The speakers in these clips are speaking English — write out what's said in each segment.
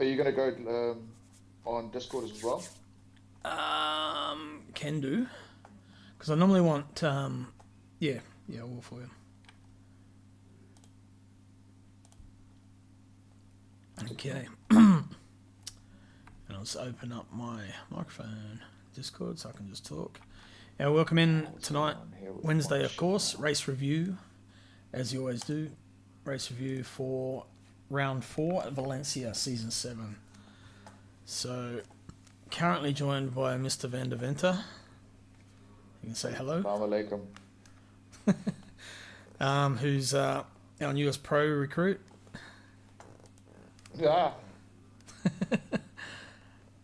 Are you going to go on Discord as well? Can do. Because I normally want, yeah, I will for you. Okay. And I'll just open up my microphone, Discord, so I can just talk. Now, welcome in tonight, Wednesday, of course, race review, as you always do. Race review for round 4 at Valencia, season 7. So, currently joined by Mr. Van der Venter. You can say hello. Assalamu alaikum. Who's our newest pro recruit. Yeah.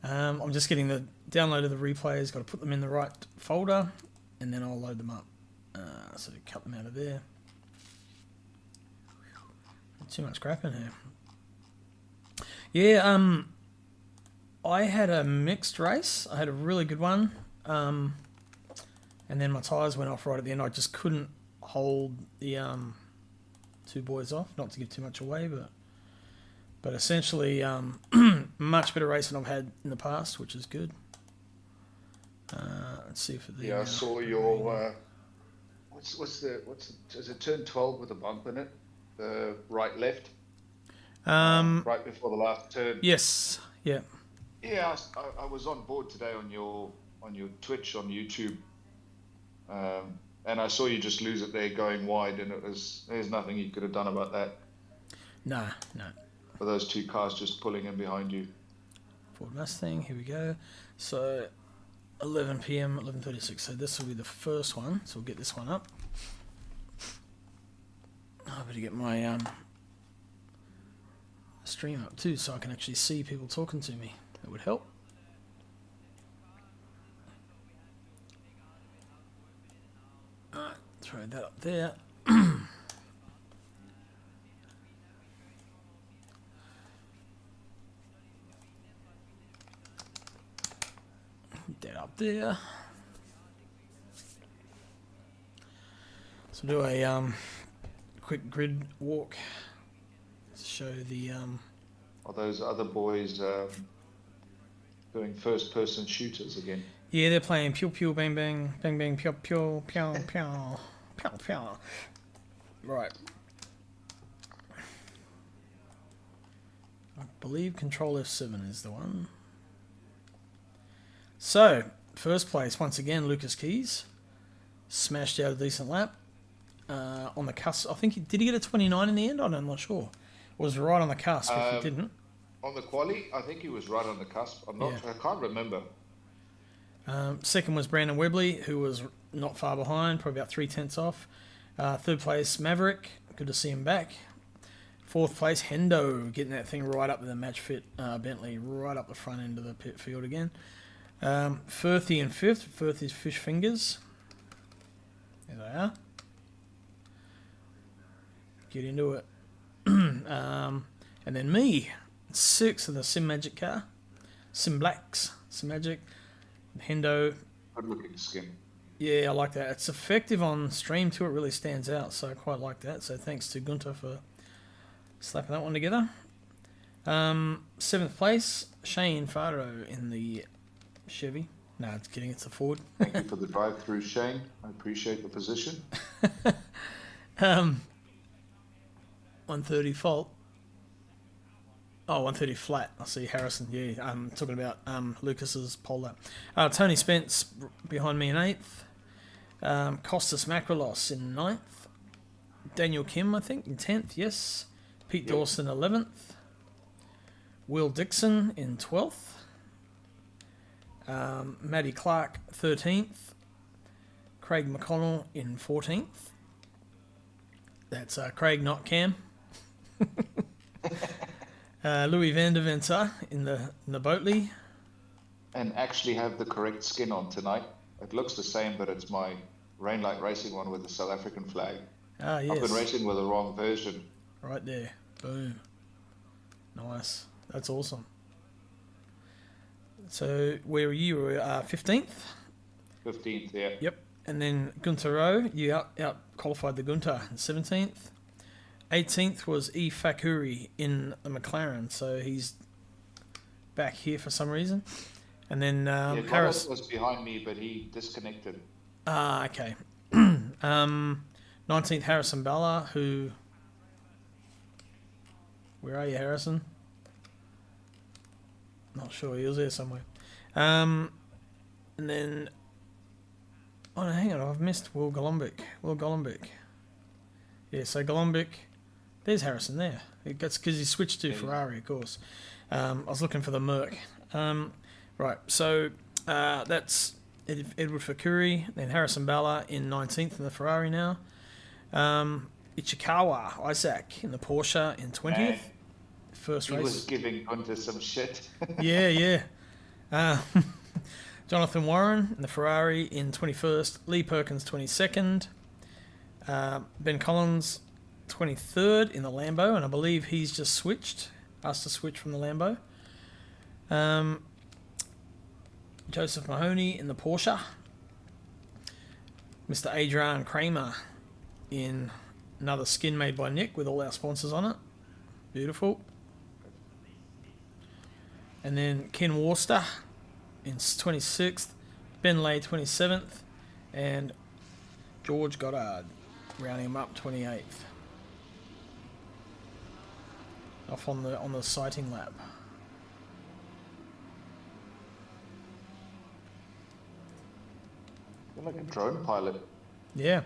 I'm just getting the download of the replays, got to put them in the right folder, and then I'll load them up. So cut them out of there. Too much crap in here. Yeah, I had a mixed race. I had a really good one. And then my tyres went off right at the end. I just couldn't hold the two boys off, not to give too much away, but essentially much better race than I've had in the past, which is good. Let's see if I saw your what's is it turn 12 with a bump in it? The right left. Right before the last turn. Yes. Yeah. Yeah, I was on board today on your Twitch on YouTube, and I saw you just lose it there going wide, and there's nothing you could have done about that. No. For those two cars just pulling in behind you. Ford Mustang. Here we go. So 11 p.m. 11:36. So this will be the first one. So we'll get this one up. I better get my stream up too, so I can actually see people talking to me. That would help. Alright, throw that up there. That up there. So do a quick grid walk to show the Are those other boys doing first-person shooters again? Yeah, they're playing pew pew bang bang bang bang pew pew pew pew pew pew. Right. I believe Control F7 is the one. So, first place once again, Lucas Keys smashed out a decent lap. On the cusp, I think did he get a 29 in the end? I'm not sure. It was right on the cusp. If he didn't, on the quali, I think he was right on the cusp. I can't remember. Second was Brandon Webley, who was not far behind, probably about 3/10 off. Third place Maverick, good to see him back. Fourth place Hendo, getting that thing right up with the match fit Bentley, right up the front end of the pit field again. Firthy in fifth. Firth is Fish Fingers. There they are. Get into it. And then me, sixth in the Sim Magic car. Sim Blacks, Sim Magic. Hendo. Good looking skin. Yeah, I like that. It's effective on stream too. It really stands out, so I quite like that. So thanks to Gunter for slapping that one together. Seventh place, Shane Faro in the Chevy. No, it's kidding. It's a Ford. Thank you for the drive-through, Shane. I appreciate the position. 130 fault. Oh, 130 flat. I see Harrison. Yeah, I'm talking about Lucas's pole lap. Tony Spence behind me in 8th. Costas Macrolos in 9th. Daniel Kim, I think, in 10th. Yes. Pete Dawson 11th. Will Dixon in 12th. Matty Clark 13th. Craig McConnell in 14th. That's Craig, not Cam. Louis Van der Venter in the Boatley. And actually have the correct skin on tonight. It looks the same, but it's my Rainlight Racing one with the South African flag. Ah, yes. I've been racing with the wrong version. Right there. Boom. Nice. That's awesome. So, where were you? You were 15th? 15th, yeah. Yep. And then Gunter Rowe, you out qualified the Gunter in 17th. 18th was E. Fakuri in the McLaren, so he's back here for some reason. And then Yeah, Harris. Goddard was behind me, but he disconnected. Okay. 19th Harrison Bella, who... Where are you, Harrison? Not sure. He was there somewhere. And then... Oh, no, hang on. I've missed Will Golombek. Yeah, so Golombek... There's Harrison there. That's because he switched to Ferrari, of course. I was looking for the Merc. Right, so that's Edward Fakuri, then Harrison Bella in 19th in the Ferrari now. Ichikawa Isaac in the Porsche in 20th. Man, First he race. was giving Gunter some shit. Yeah. Jonathan Warren in the Ferrari in 21st. Lee Perkins 22nd. Ben Collins 23rd in the Lambo, and I believe he's just asked to switch from the Lambo. Joseph Mahoney in the Porsche. Mr. Adrian Kramer in another skin made by Nick with all our sponsors on it. Beautiful. And then Ken Worcester in 26th. Ben Lay 27th. And George Goddard rounding him up 28th. Off on the sighting lap. You're like a drone pilot. Yeah.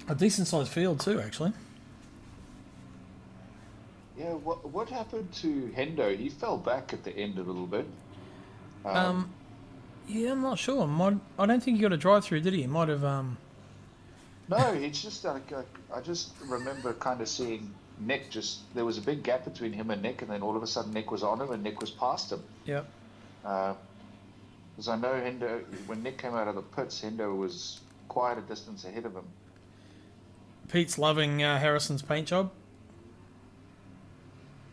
A decent sized field too, actually. Yeah, what happened to Hendo? He fell back at the end a little bit. Yeah, I'm not sure. I don't think he got a drive through, did he? He might have. No, it's just like I just remember kind of seeing Nick. There was a big gap between him and Nick, and then all of a sudden Nick was on him and Nick was past him. Yep. Because I know Hendo, when Nick came out of the pits, Hendo was quite a distance ahead of him. Pete's loving Harrison's paint job.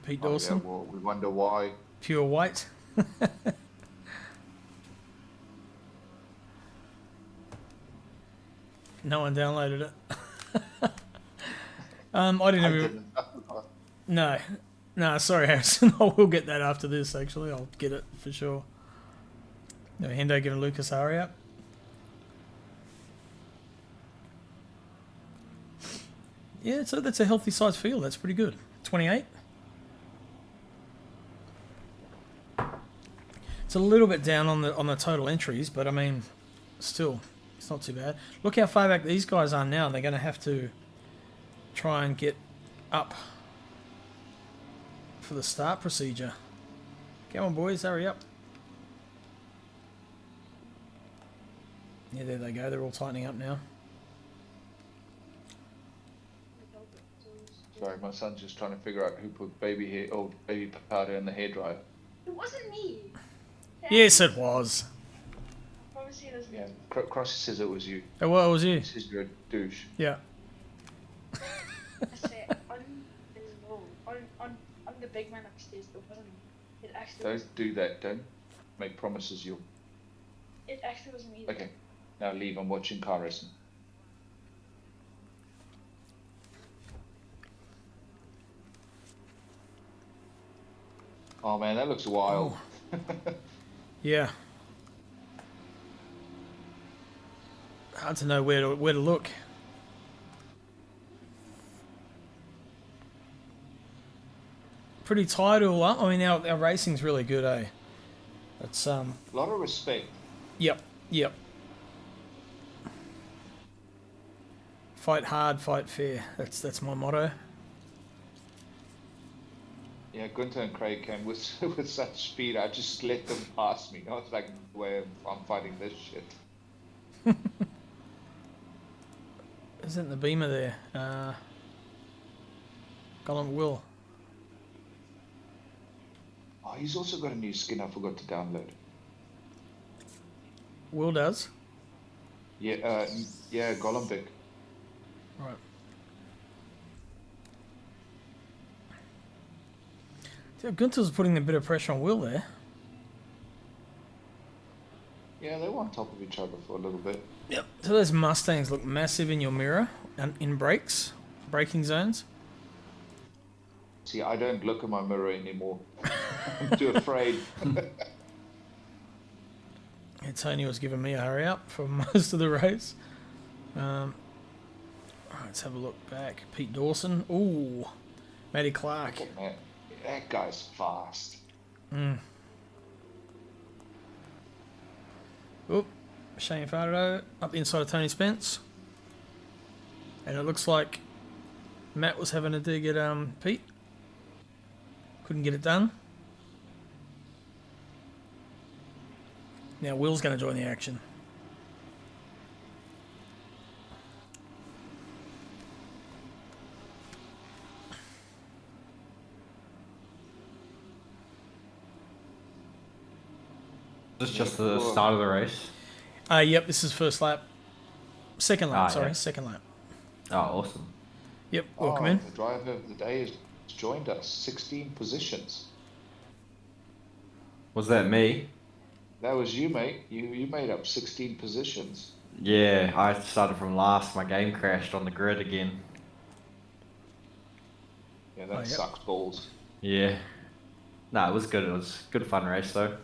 Pete Dawson. Yeah, well, we wonder why. Pure white. No one downloaded it. I didn't. No, sorry, Harrison. I will get that after this. Actually, I'll get it for sure. No, Hendo giving Lucas hurry up. Yeah, so that's a healthy size field. That's pretty good. 28. It's a little bit down on the total entries, but I mean, still, it's not too bad. Look how far back these guys are now. They're going to have to try and get up for the start procedure. Come on, boys, hurry up. Yeah, there they go. They're all tightening up now. Sorry, my son's just trying to figure out who put baby powder in the hairdryer. It wasn't me. Yes, it was. Promise it wasn't Yeah, me. Crossy says it was you. Oh, well, it was you. He says you're a douche. Yeah. I say on the big man upstairs. It wasn't me. It actually. Don't do that. Don't make promises. It actually wasn't me. Okay. Now leave. I'm watching car racing. Oh man, that looks wild. Oh. Yeah. Hard to know where to look. Pretty tight all up. I mean, our racing's really good, eh? It's A lot of respect. Yep. Fight hard, fight fair. That's my motto. Yeah, Gunther and Craig came with such speed. I just let them pass me. I was like, "Where I'm fighting this shit." Isn't the Beamer there? Colin Will. Oh, he's also got a new skin I forgot to download. Will does. Yeah, Golombek. Right. Yeah, Gunther's putting a bit of pressure on Will there. Yeah, they were on top of each other for a little bit. Yep. So those Mustangs look massive in your mirror and in braking zones. See, I don't look at my mirror anymore. I'm too afraid. Yeah, Tony was giving me a hurry up for most of the race. Alright, let's have a look back. Pete Dawson. Ooh. Matty Clark. Oh, man, that guy's fast. Oop. Shane Fardo up the inside of Tony Spence. And it looks like Matt was having a dig at Pete. Couldn't get it done. Now Will's going to join the action. Is this just the start of the race? Yep, this is first lap. Second lap, yeah. second lap. Oh, awesome. Yep, welcome in. The driver of the day has joined us. 16 positions. Was that me? That was you, mate. You made up 16 positions. Yeah, I started from last. My game crashed on the grid again. Yeah, that sucks balls. Yeah. No, it was good. It was a good fun race though.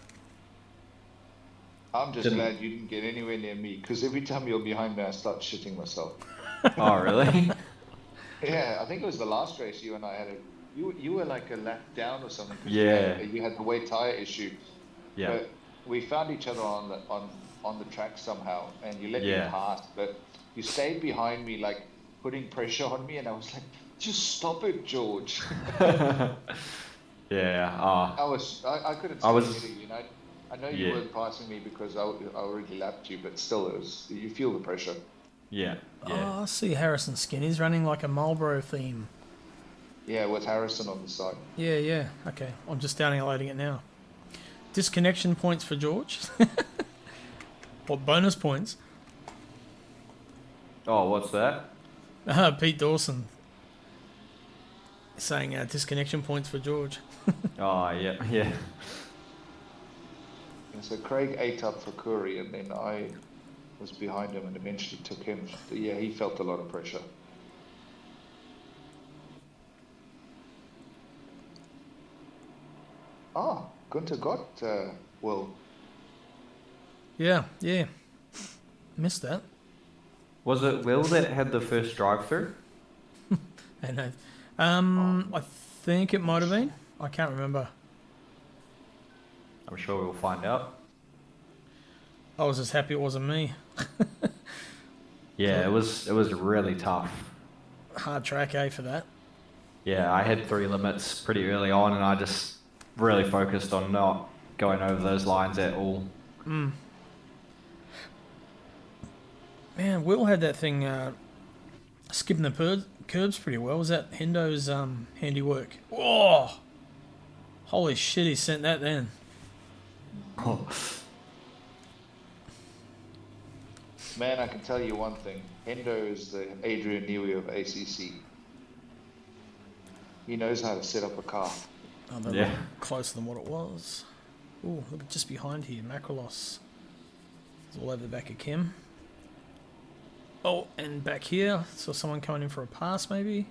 I'm just glad you didn't get anywhere near me, because every time you're behind me, I start shitting myself. Oh, really? Yeah, I think it was the last race you and I had. You were like a lap down or something. 'Cause Yeah. You had the weight tire issue. Yeah. But we found each other on the track somehow, and you let me Yeah. pass, but you stayed behind me, like putting pressure on me, and I was like, just stop it, George. Yeah. I couldn't I was- see anything, you know. I know you Yeah. weren't passing me because I already lapped you, but still, you feel the pressure. Yeah. Yeah. Oh, I see Harrison's skin. He's running like a Marlboro theme. Yeah, with Harrison on the side. Yeah. Okay, I'm just downloading it now. Disconnection points for George. What bonus points? Oh, what's that? Pete Dawson saying disconnection points for George. Oh, yeah. Yeah. And so Craig ate up for Curry, and then I was behind him and eventually took him. Yeah, he felt a lot of pressure. Gunter got Will. Yeah. Missed that. Was it Will that had the first drive-through? I know. I think it might have been. I can't remember. I'm sure we'll find out. I was just happy it wasn't me. Yeah, it was really tough. Hard track, for that. Yeah, I had 3 limits pretty early on, and I just really focused on not going over those lines at all. Man, Will had that thing skipping the curbs pretty well. Was that Hendo's handiwork? Oh! Holy shit, he sent that then. Man, I can tell you one thing. Hendo is the Adrian Newey of ACC. He knows how to set up a car. Oh, they Yeah. look closer than what it was. Oh, look at just behind here. Macrolos. It's all over the back of Kim. Oh, and back here. Saw someone coming in for a pass, maybe?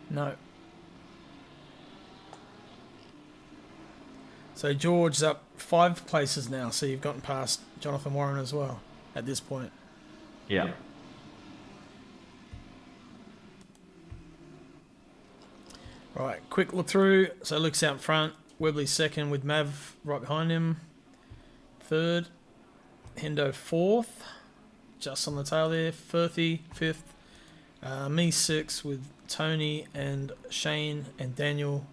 No. So George's up 5 places now, so you've gotten past Jonathan Warren as well at this point. Yeah. Right, quick look through. So Luke's out front. Webley's second with Mav right behind him. Third. Hendo fourth. Just on the tail there. Firthy fifth. Me sixth with Tony and Shane and Daniel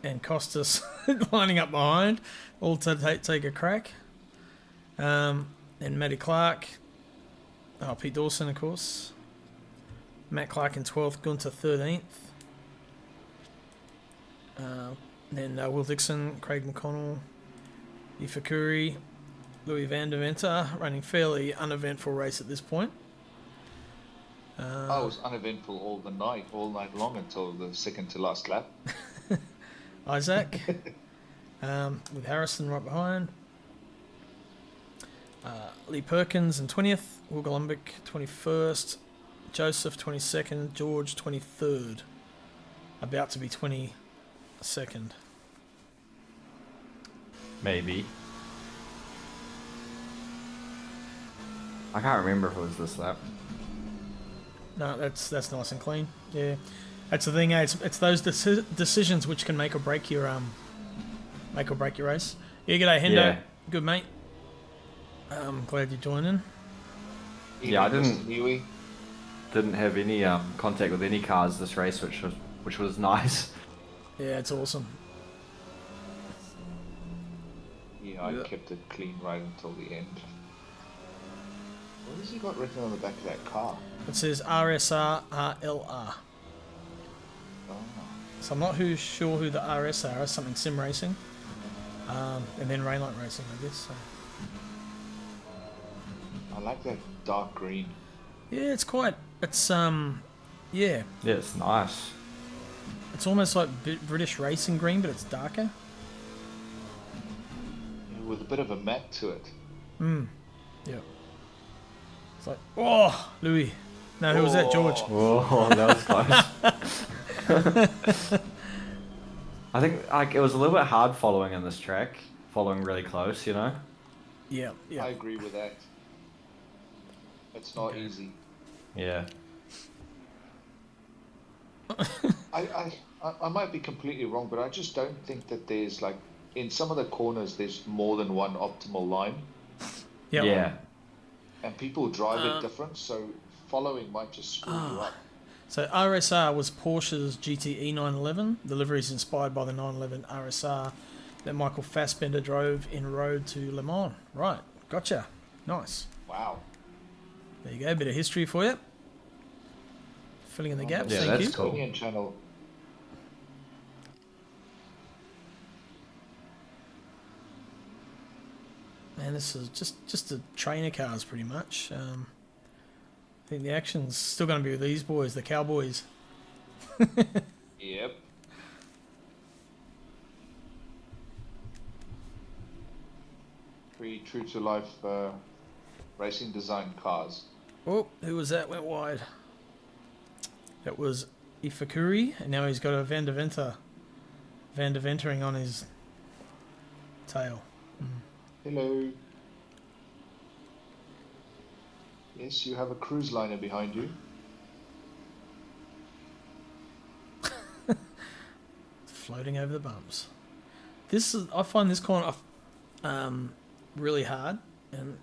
and Costas lining up behind. All to take a crack. And Matty Clark. Oh, Pete Dawson, of course. Matt Clark in 12th. Gunter 13th. Then Will Dixon, Craig McConnell, Ifakuri, Louis Van der Venter, running fairly uneventful race at this point. It was uneventful all night long until the second to last lap. Isaac, with Harrison right behind. Lee Perkins in 20th, Will Golumbic 21st, Joseph 22nd, George 23rd. About to be 22nd. Maybe. I can't remember if it was this lap. No, that's nice and clean. Yeah, that's the thing. Eh? It's those decisions which can make or break your race. Yeah, g'day Hendo. Yeah. Good mate. Glad you're joining. Yeah, I Mr. Huey. didn't have any contact with any cars this race, which was nice. Yeah, it's awesome. Yeah, I kept it clean right until the end. What has he got written on the back of that car? It says RSR RLR. Oh. So I'm not sure who the RSR is. Something sim racing. And then Rainlight Racing, I guess. So. I like that dark green. Yeah, it's quite. It's yeah. Yeah, it's nice. It's almost like British racing green, but it's darker. Yeah, with a bit of a matte to it. Yeah. It's like, oh, Louis. No, who was that? George. Whoa, that was close. I think like it was a little bit hard following in this track, following really close, you know. Yeah, yeah. I agree with that. It's not easy. Yeah. I might be completely wrong, but I just don't think that there's like in some of the corners there's more than one optimal line, Yep. Yeah. and people drive it different, so following might just screw you up. So RSR was Porsche's GTE 911. The livery is inspired by the 911 RSR that Michael Fassbender drove en road to Le Mans. Right, gotcha. Nice. Wow. There you go, bit of history for you. Filling in the gaps, Yeah, thank that's you. cool. Estonian channel. Man, this is just the trainer cars pretty much. I think the action's still going to be with these boys, the Cowboys. Yep. Pretty true to life racing design cars. Oh, who was that? Went wide. That was Ifakuri, and now he's got a Van de Ventering on his tail. Hello. Yes, you have a cruise liner behind you. Floating over the bumps. I find this corner really hard, and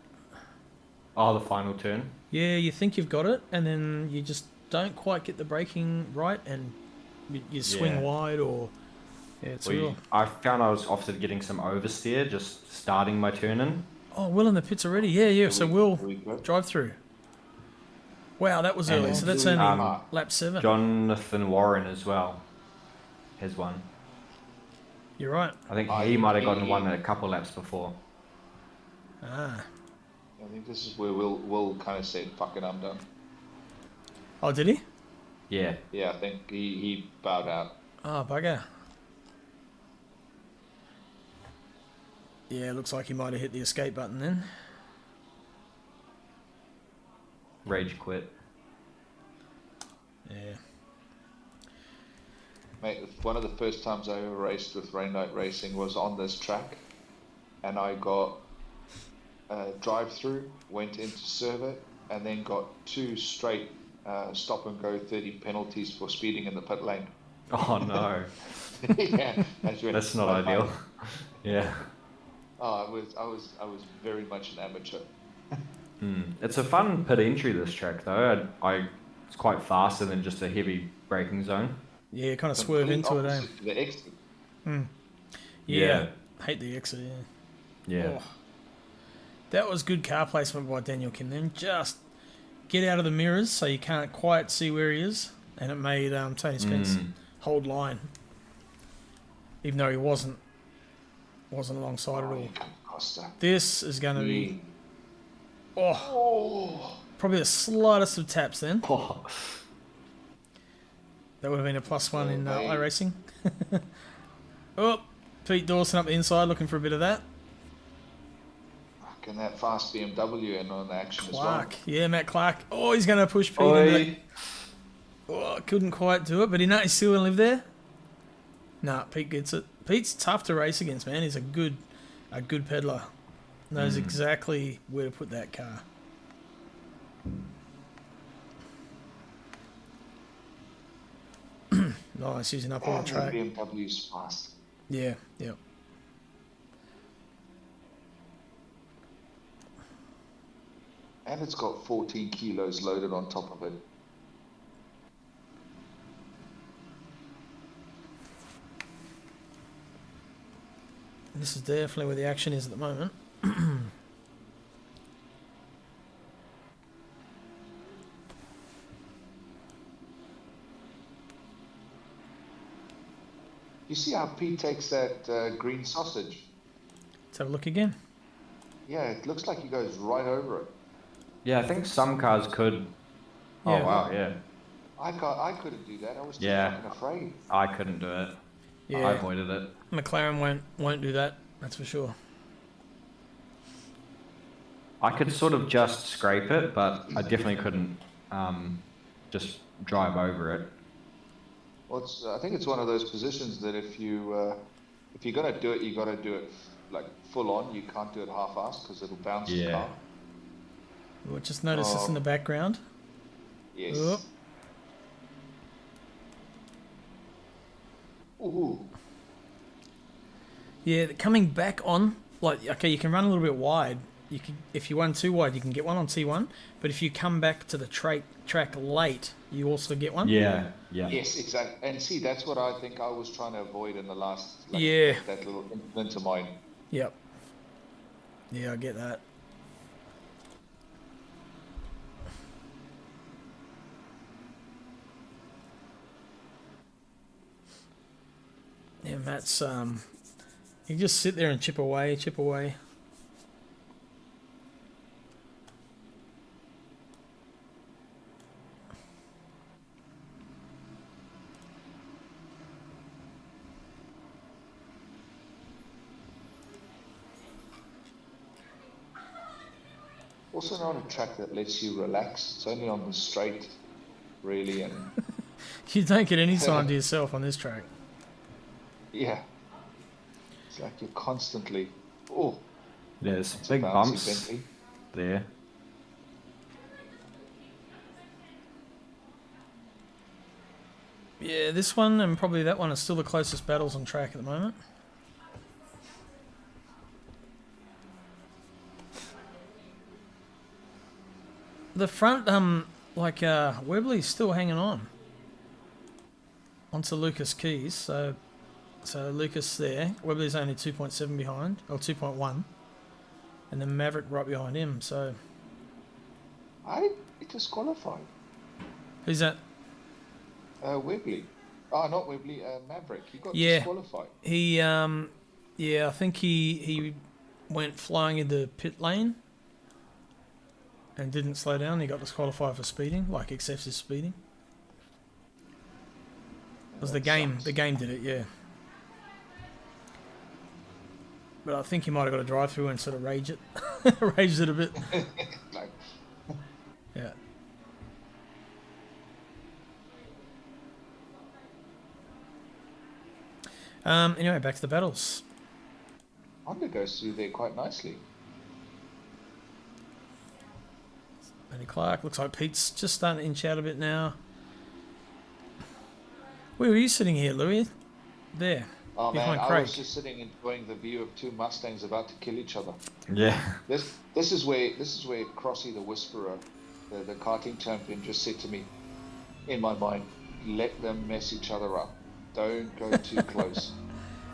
Oh, the final turn. yeah, you think you've got it, and then you just don't quite get the braking right, and you swing Yeah. wide, or yeah, it's real. I found I was often getting some oversteer just starting my turn in. Oh, Will in the pits already. Yeah. So Will Here we go. drive through. Wow, that was And early. So that's then, only lap 7. Jonathan Warren as well has one. You're right. I think Oh, he might have he- gotten one a couple laps before. Ah. I think this is where Will kind of said, "Fuck it, I'm done." Oh, did he? Yeah. Yeah, I think he bowed out. Oh, bugger. Yeah, looks like he might have hit the escape button then. Rage quit. Yeah. Mate, one of the first times I ever raced with Rainlight Racing was on this track, and I got a drive-through, went into serve it, and then got 2 straight stop and go 30 penalties for speeding in the pit lane. Oh no. Yeah, That's not ideal. Yeah. Oh, I was very much an amateur. It's a fun pit entry, this track though. It's quite faster than just a heavy braking zone. Yeah, kind of swerve Complete into it, eh? opposite to the exit. Yeah. Hate the exit, yeah. Yeah. Oh. That was good car placement by Daniel Kim then. Just get out of the mirrors so you can't quite see where he is. And it made Tony Spence hold line. Even though he wasn't alongside at all. Costa. This is going to be Oh, probably the slightest of taps then. Oh. That would have been a +1 in mate. iRacing. Oh, Pete Dawson up the inside looking for a bit of that. and that fast BMW in on the action Clark. as Yeah, Matt Clark. Oh, he's going to push Pete into Oi. that. Oh, couldn't quite do it, but he's still going to live there? Nah, Pete gets it. Pete's tough to race against, man. He's a good peddler. Knows exactly where to put that car. Nice, using up all well. the track. The BMW's fast. Yeah, yeah. And it's got 14 kilos loaded on top of it. This is definitely where the action is at the moment. You see how Pete takes that green sausage? Let's have a look again. Yeah, it looks like he goes right over it. Yeah, I think some cars could. Oh Yeah. wow, yeah. I couldn't do that. I was too Yeah. fucking afraid. I couldn't do it. I Yeah, avoided it. McLaren won't do that. That's for sure. I could sort of just scrape it, but I definitely couldn't just drive over it. Well, I think it's one of those positions that if you're gonna do it, you gotta do it like full on. You can't do it half-assed because it'll bounce the Yeah. car. We'll just notice this in the background. Yes. Oop. Ooh. Yeah, coming back on, like, okay, you can run a little bit wide. You can, if you run too wide, you can get one on T1. But if you come back to the track late, you also get one. Yeah, yeah. Yes, exactly. And see, that's what I think I was trying to avoid in the last. Yeah. That little incident of mine. Yep. Yeah, I get that. Yeah, Matt's you just sit there and chip away, chip away. Also not a track that lets you relax. It's only on the straight, really, and You don't get any time to yourself on this track. yeah. It's like you're constantly. Oh, There's it's big a bouncy bumps Bentley. there. Yeah, this one and probably that one are still the closest battles on track at the moment. The front, Webley's still hanging on. Onto Lucas Keys, so Lucas there. Webley's only 2.7 behind, or 2.1. And then Maverick right behind him, so... It disqualified. Who's that? Webley. Oh, not Webley, Maverick. He got Yeah. disqualified. He, yeah, I think he went flying into pit lane and didn't slow down. He got disqualified for speeding, like excessive speeding. It was the game. Sucks. The game did it, yeah. But I think he might have got a drive-through and sort of raged it a bit. Like, Yeah. Anyway, back to the battles. Honda goes through there quite nicely. Matty Clark. Looks like Pete's just starting to inch out a bit now. Where were you sitting here, Louis? There. Oh man, Behind I Craig. was just sitting enjoying the view of two Mustangs about to kill each other. Yeah. This is where Crossy the Whisperer, the karting champion, just said to me, in my mind, let them mess each other up. Don't go too close.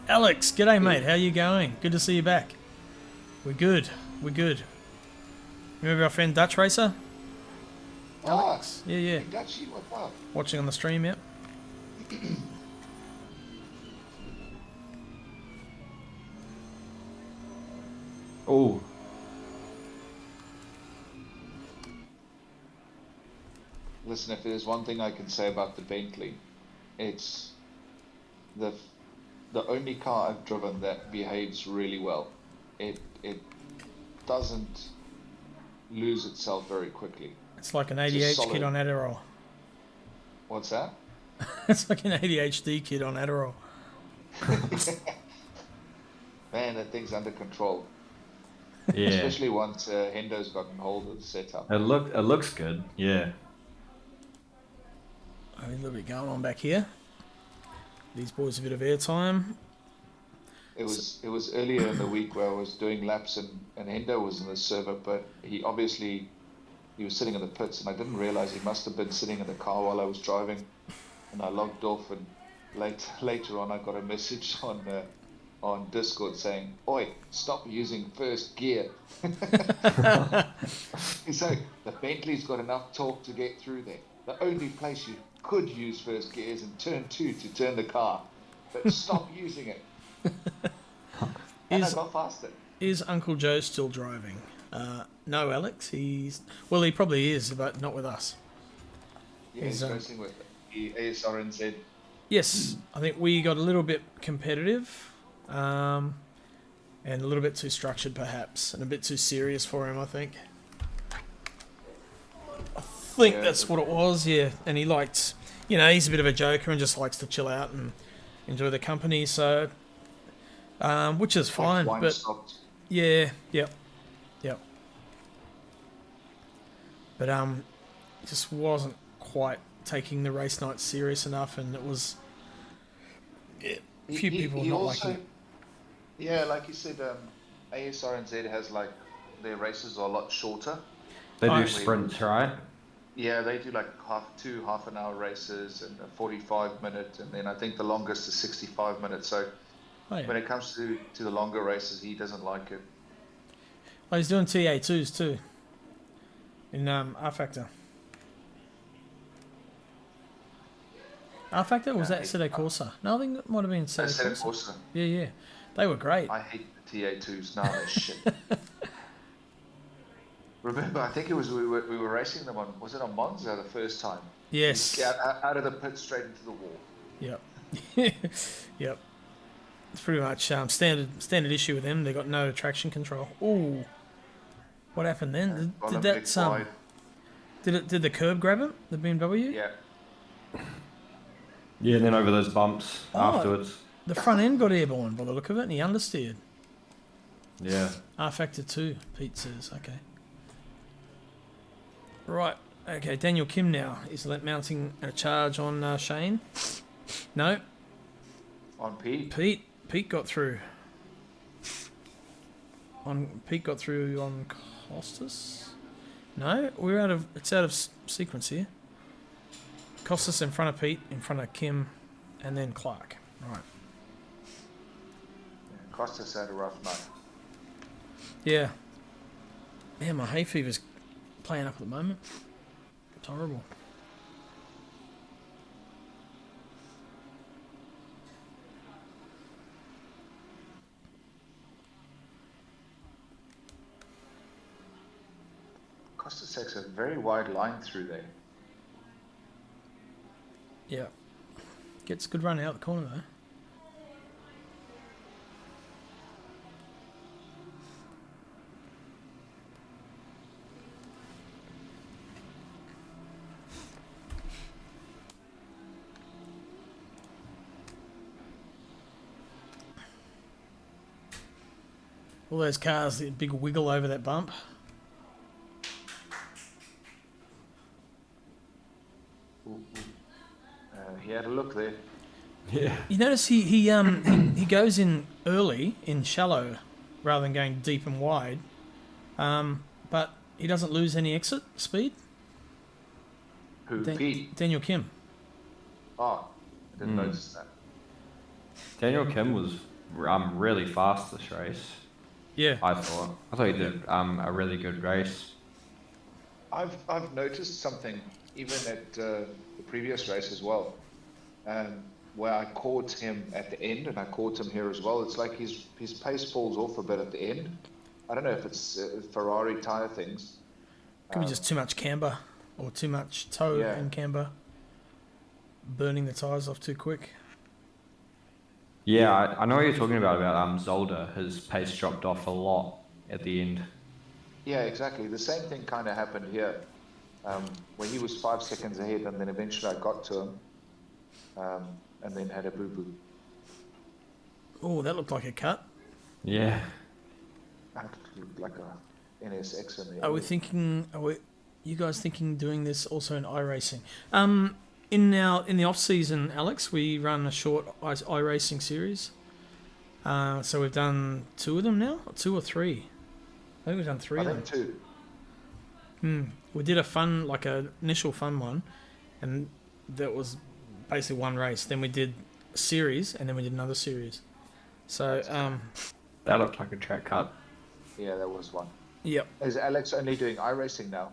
Alex, g'day mate, how you going? Good to see you back. We're good. Remember our friend Dutch Racer? Alex? Ah, Yeah, yeah. hey, Dutchie, what up? Watching on the stream, yep. Oh. Listen, if there's one thing I can say about the Bentley, it's the only car I've driven that behaves really well. It doesn't lose itself very quickly. It's like an It's just ADHD kid solid. on Adderall. What's that? It's like an ADHD kid on Adderall. Man, that thing's under control. Yeah. Especially once Hendo's gotten hold of the setup. It looks good. Yeah. A little bit going on back here. These boys a bit of airtime. It was earlier in the week where I was doing laps and Hendo was in the server, but he was sitting in the pits and I didn't realize he must have been sitting in the car while I was driving, and I logged off, and later on I got a message on Discord saying, "Oi, stop using first gear." He's like, the Bentley's got enough torque to get through there. The only place you could use first gear is in turn 2 to turn the car, but stop using it. And I got faster. Is Uncle Joe still driving? No, Alex. He probably is, but not with us. Yeah, he's racing with the ASRNZ. Yes, I think we got a little bit competitive, and a little bit too structured, perhaps, and a bit too serious for him. I think that's what it was. Yeah, and he liked, he's a bit of a joker and just likes to chill out and enjoy the company. So, which is fine. But stopped. yeah, yep. But just wasn't quite taking the race night serious enough, and it was a few people not liking it. Yeah, like you said, ASRNZ has like their races are a lot shorter. They do sprints, right? Yeah, they do like two half-an-hour races and a 45-minute, and then I think the longest is 65 minutes. So when it comes to the longer races, he doesn't like it. Oh, he's doing TA2s too in R Factor. R Factor, or was that Sede Corsa? No, I think it might have been Sede Corsa. Yeah. They were great. I hate the TA2s now. They're shit. Remember, I think it was we were racing them on, was it on Monza the first time? Yes. Out of the pit straight into the wall. Yep. Yep. It's pretty much standard issue with them. They got no traction control. Ooh. What happened then? Did that did the curb grab him? The BMW? Yeah. Yeah, and then over those bumps afterwards. The front end got airborne by the look of it, and he understeered. Yeah. R Factor 2, Pete says. Okay. Right. Okay, Daniel Kim now. Is mounting a charge on Shane? No. On Pete? Pete got through. Pete got through on Costas? No, it's out of sequence here. Costas in front of Pete, in front of Kim, and then Clark. Right. Yeah, Costas had a rough night. Yeah. Yeah, my hay fever's playing up at the moment. It's horrible. Costas takes a very wide line through there. Yeah. Gets a good run out the corner though. All those cars, the big wiggle over that bump. He had a look there. Yeah. You notice he goes in early in shallow rather than going deep and wide, but he doesn't lose any exit speed. Who? Pete? Daniel Kim. Oh, I didn't notice that. Daniel Kim was really fast this race. Yeah. I thought he did a really good race. I've noticed something even at the previous race as well, where I caught him at the end and I caught him here as well. It's like his pace falls off a bit at the end. I don't know if it's Ferrari tyre things. Could be just too much camber or too much toe and camber, burning the tyres off too quick. Yeah, I know what you're talking about Zolder. His pace dropped off a lot at the end. Yeah, exactly. The same thing kind of happened here, where he was 5 seconds ahead, and then eventually I got to him, and then had a boo-boo. Oh, that looked like a cut. Yeah. Like a NSX in there. Are we thinking? You guys thinking doing this also in iRacing? In the off season, Alex, we run a short iRacing series. So we've done 2 of them now, or 2 or 3. I think we've done 3 I of them. think 2. We did a fun, like a initial fun one, and that was basically one race. Then we did a series, and then we did another series. So That looked like a track cut. Yeah, that was one. yep. Is Alex only doing iRacing now?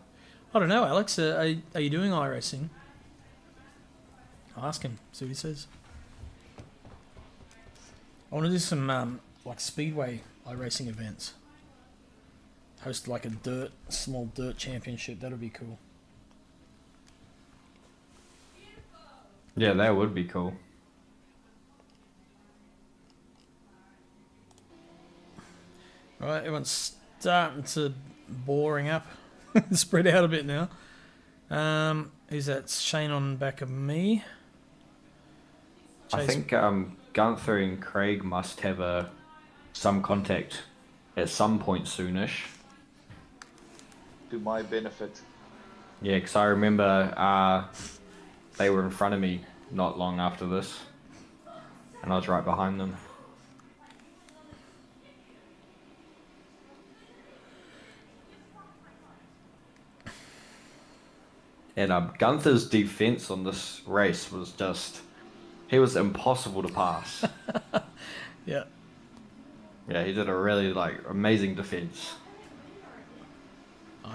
I don't know, Alex. Are you doing iRacing? I'll ask him. See what he says. I want to do some like speedway iRacing events. Host like a small dirt championship. That'll be cool. Yeah, that would be cool. Right, everyone's starting to boring up. Spread out a bit now. Who's that? Shane on the back of me. I think Gunther and Craig must have some contact at some point soonish. To my benefit. Yeah, because I remember they were in front of me not long after this, and I was right behind them. And Gunther's defense on this race was he was impossible to pass. Yeah. Yeah, he did a really amazing defense. Oh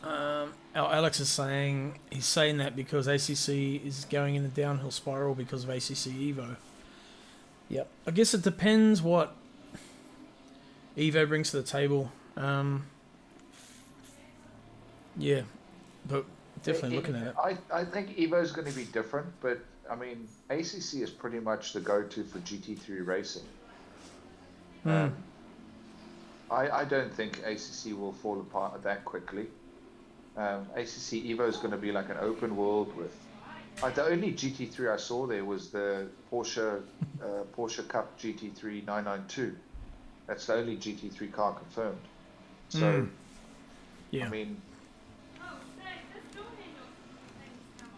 yeah. Alex is saying he's saying that because ACC is going in a downhill spiral because of ACC Evo. Yep. I guess it depends what Evo brings to the table. Yeah, but definitely looking at it. I think Evo is going to be different, but I mean ACC is pretty much the go-to for GT3 racing. I don't think ACC will fall apart that quickly. ACC Evo is going to be like an open world with. The only GT3 I saw there was the Porsche Cup GT3 992. That's the only GT3 car confirmed. So, Yeah. I mean,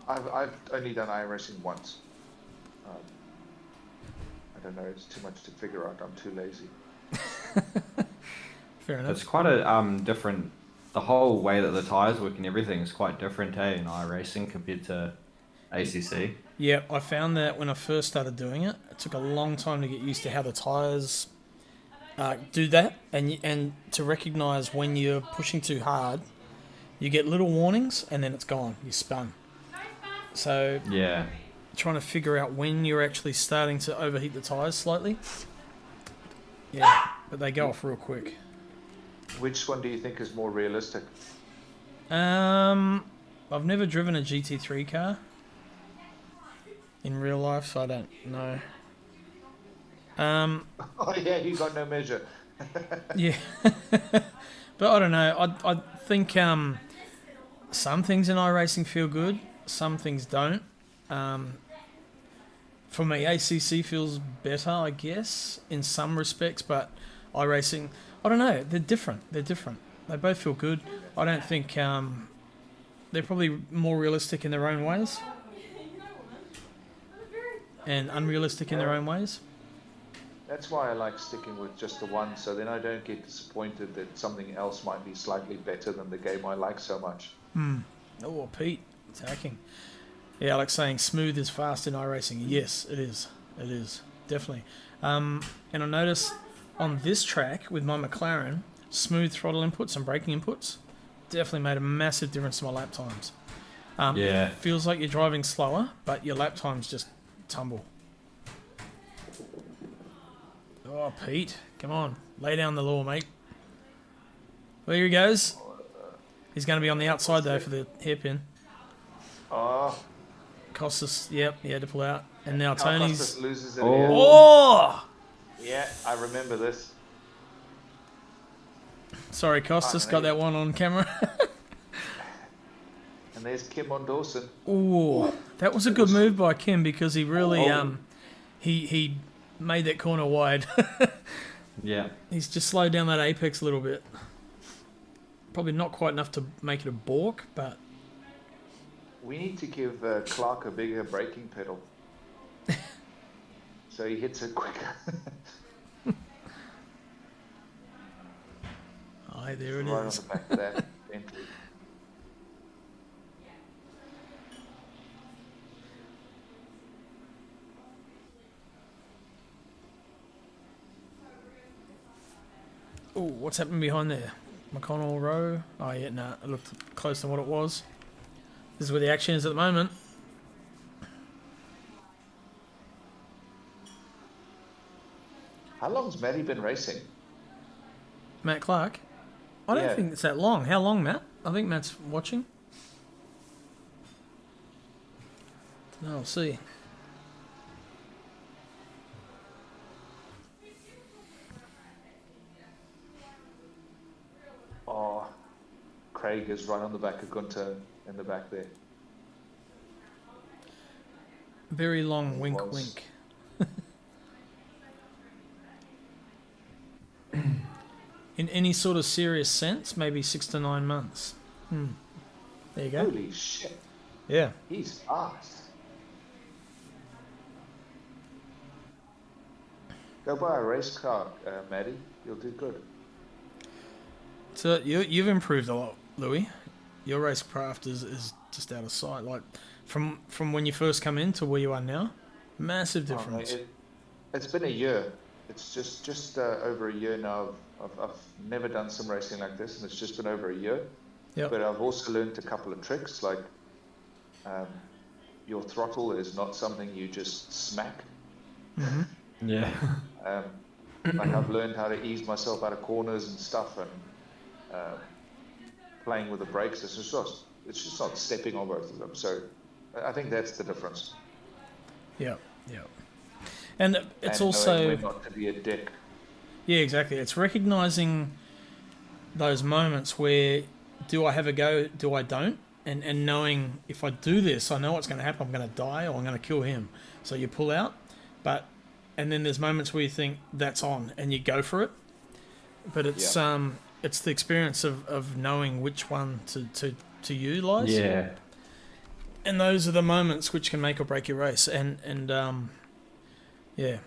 I've only done iRacing once. I don't know. It's too much to figure out. I'm too lazy. Fair enough. It's quite a different. The whole way that the tires work and everything is quite different, in iRacing compared to ACC. Yeah, I found that when I first started doing it, it took a long time to get used to how the tyres do that, and to recognise when you're pushing too hard, you get little warnings, and then it's gone. You're spun. So Yeah. trying to figure out when you're actually starting to overheat the tyres slightly. Yeah, but they go off real quick. Which one do you think is more realistic? I've never driven a GT3 car in real life, so I don't know. Oh yeah, you got no measure. Yeah, but I don't know. I think some things in iRacing feel good, some things don't. For me, ACC feels better, I guess, in some respects, but iRacing, I don't know. They're different. They both feel good. I don't think they're probably more realistic in their own ways and unrealistic in their own ways. That's why I like sticking with just the one, so then I don't get disappointed that something else might be slightly better than the game I like so much. Oh, Pete, attacking. Yeah, Alex saying smooth is fast in iRacing. Yes, it is. It is, definitely. And I notice on this track with my McLaren, smooth throttle inputs and braking inputs definitely made a massive difference to my lap times. Yeah. It feels like you're driving slower, but your lap times just tumble. Oh, Pete, come on. Lay down the law, mate. Well, here he goes. He's going to be on the outside, though, for the hairpin. Oh, Costas, yep, he had to pull out. And now Tony's... Costas loses it Oh. here. Oh! Yeah, I remember this. Sorry, Costas, got that one on camera. And there's Kim on Dawson. Ooh, that was a good move by Kim because he really he made that corner wide. Yeah. He's just slowed down that apex a little bit. Probably not quite enough to make it a balk, but We need to give Clark a bigger braking pedal. So he hits it quicker. aye, there it Right is. on the back of that Bentley. Oh, what's happening behind there? McConnell Row? Oh, yeah, nah, it looked close to what it was. This is where the action is at the moment. How long's Matty been racing? Matt Clark? I don't Yeah. think it's that long. How long, Matt? I think Matt's watching. No, I'll see. Oh, Craig is right on the back of Gunter in the back there. Very long It wink was. wink. In any sort of serious sense, maybe 6 to 9 months. There you go. Holy shit, Yeah. he's fast. Go buy a race car, Matty. You'll do good. So you've improved a lot, Louis. Your racecraft is just out of sight. Like from when you first come in to where you are now, massive Oh, mate, difference. it's been a year. It's just over a year now. I've never done some racing like this, and it's just been over a year. Yep. But I've also learned a couple of tricks, like your throttle is not something you just smack. Yeah. Like I've learned how to ease myself out of corners and stuff, and playing with the brakes. It's just not stepping on both of them. So I think that's the difference. Yeah, yeah. And it's And also knowing when not to be a dick. yeah, exactly. It's recognizing those moments where do I have a go, do I don't, and knowing if I do this, I know what's going to happen. I'm going to die or I'm going to kill him. So you pull out, and then there's moments where you think that's on and you go for it. But it's it's the experience of knowing which one to utilize. Yeah. And those are the moments which can make or break your race. And yeah,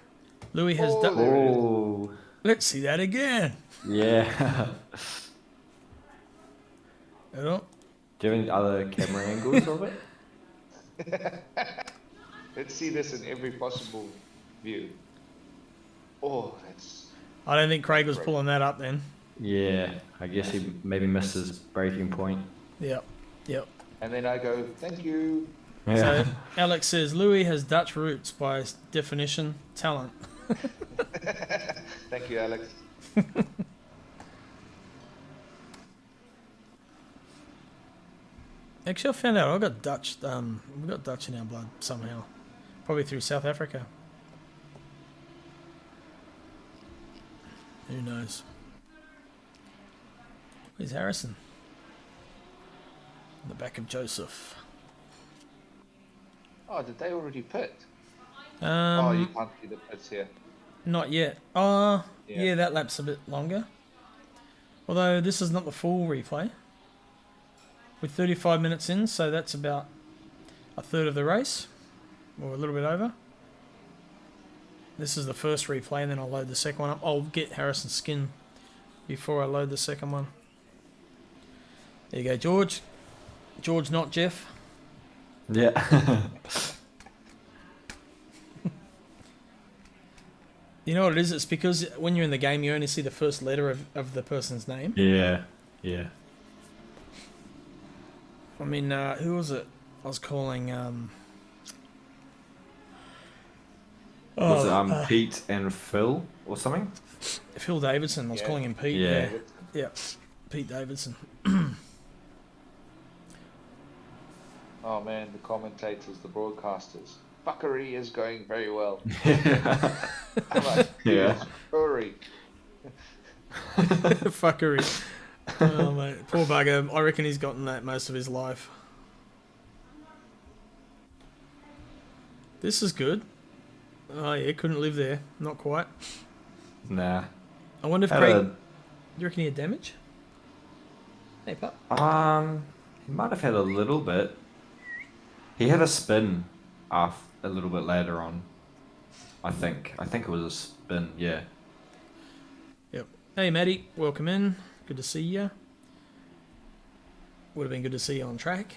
Louis has Oh, done. there it is. Oh. Let's see that again. Yeah. You know? Do you have any other camera angles of it? Let's see this in every possible view. Oh, that's I don't think Craig was pulling that up then. Yeah. I guess he maybe missed his breaking point. Yep. and then I go, thank you. Yeah. So Alex says Louis has Dutch roots by definition, talent. Thank you, Alex. Actually, I found out I got Dutch. We got Dutch in our blood somehow, probably through South Africa. Who knows? Where's Harrison? In the back of Joseph. Oh, did they already pit? Oh, you Um, can't see the pits here. not yet. Yeah. Yeah, that lap's a bit longer. Although this is not the full replay. We're 35 minutes in, so that's about a third of the race, or a little bit over. This is the first replay, and then I'll load the second one up. I'll get Harrison's skin before I load the second one. There you go, George. George, not Jeff. Yeah. You know what it is? It's because when you're in the game, you only see the first letter of the person's name. Yeah. Yeah. I mean, who was it? I was calling. Was it Pete and Phil or something? Phil Davidson. I was Yeah. calling him Pete. Yeah. Yeah. Pete Davidson. Oh man, the commentators, the broadcasters. Fuckery is going very well. I'm like, Yeah. hurry. Fuckery. Oh, mate. Poor bugger. I reckon he's gotten that most of his life. This is good. Oh, yeah, couldn't live there. Not quite. Nah. I wonder if Had Craig... Do you reckon he had damage? Hey, pup. He might have had a little bit. He had a spin a little bit later on. I think it was a spin, yeah. Yep. Hey, Maddie. Welcome in. Good to see you. Would have been good to see you on track.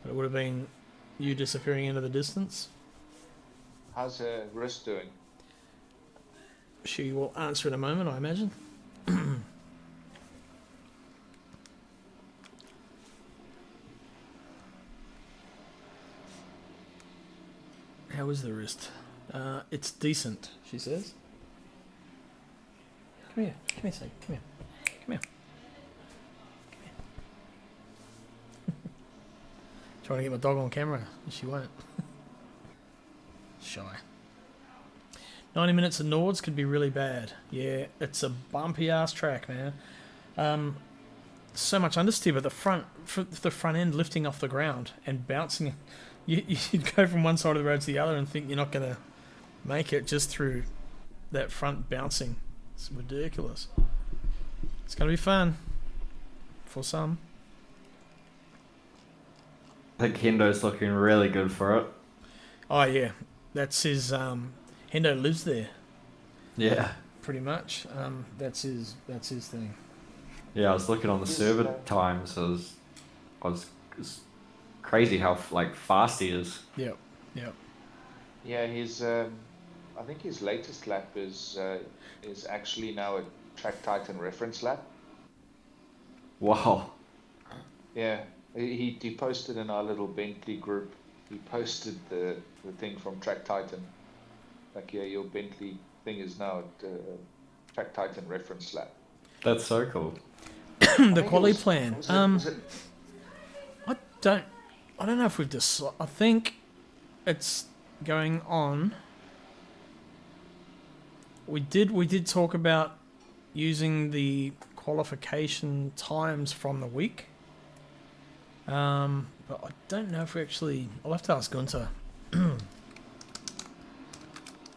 But it would have been you disappearing into the distance. How's her wrist doing? She will answer in a moment, I imagine. How is the wrist? It's decent, she says. Come here, Sam. Come here. Come here. Trying to get my dog on camera, and she won't. Shy. 90 minutes of Nords could be really bad. Yeah, it's a bumpy ass track, man. So much understeer, but the front end lifting off the ground and bouncing. You'd go from one side of the road to the other and think you're not going to make it just through that front bouncing. It's ridiculous. It's going to be fun for some. I think Hendo's looking really good for it. Oh yeah, that's his. Hendo lives there. Yeah. Pretty much. That's his thing. Yeah, I was looking on the server times. It's crazy how fast he is. Yep. Yeah, his I think his latest lap is actually now a Track Titan reference lap. Wow. Yeah, he posted in our little Bentley group. He posted the thing from Track Titan. Like, yeah, your Bentley thing is now at Track Titan reference lap. That's so cool. The quality plan. I don't know if we've decided. I think it's going on. We did talk about using the qualification times from the week. But I don't know if we actually. I'll have to ask Gunter.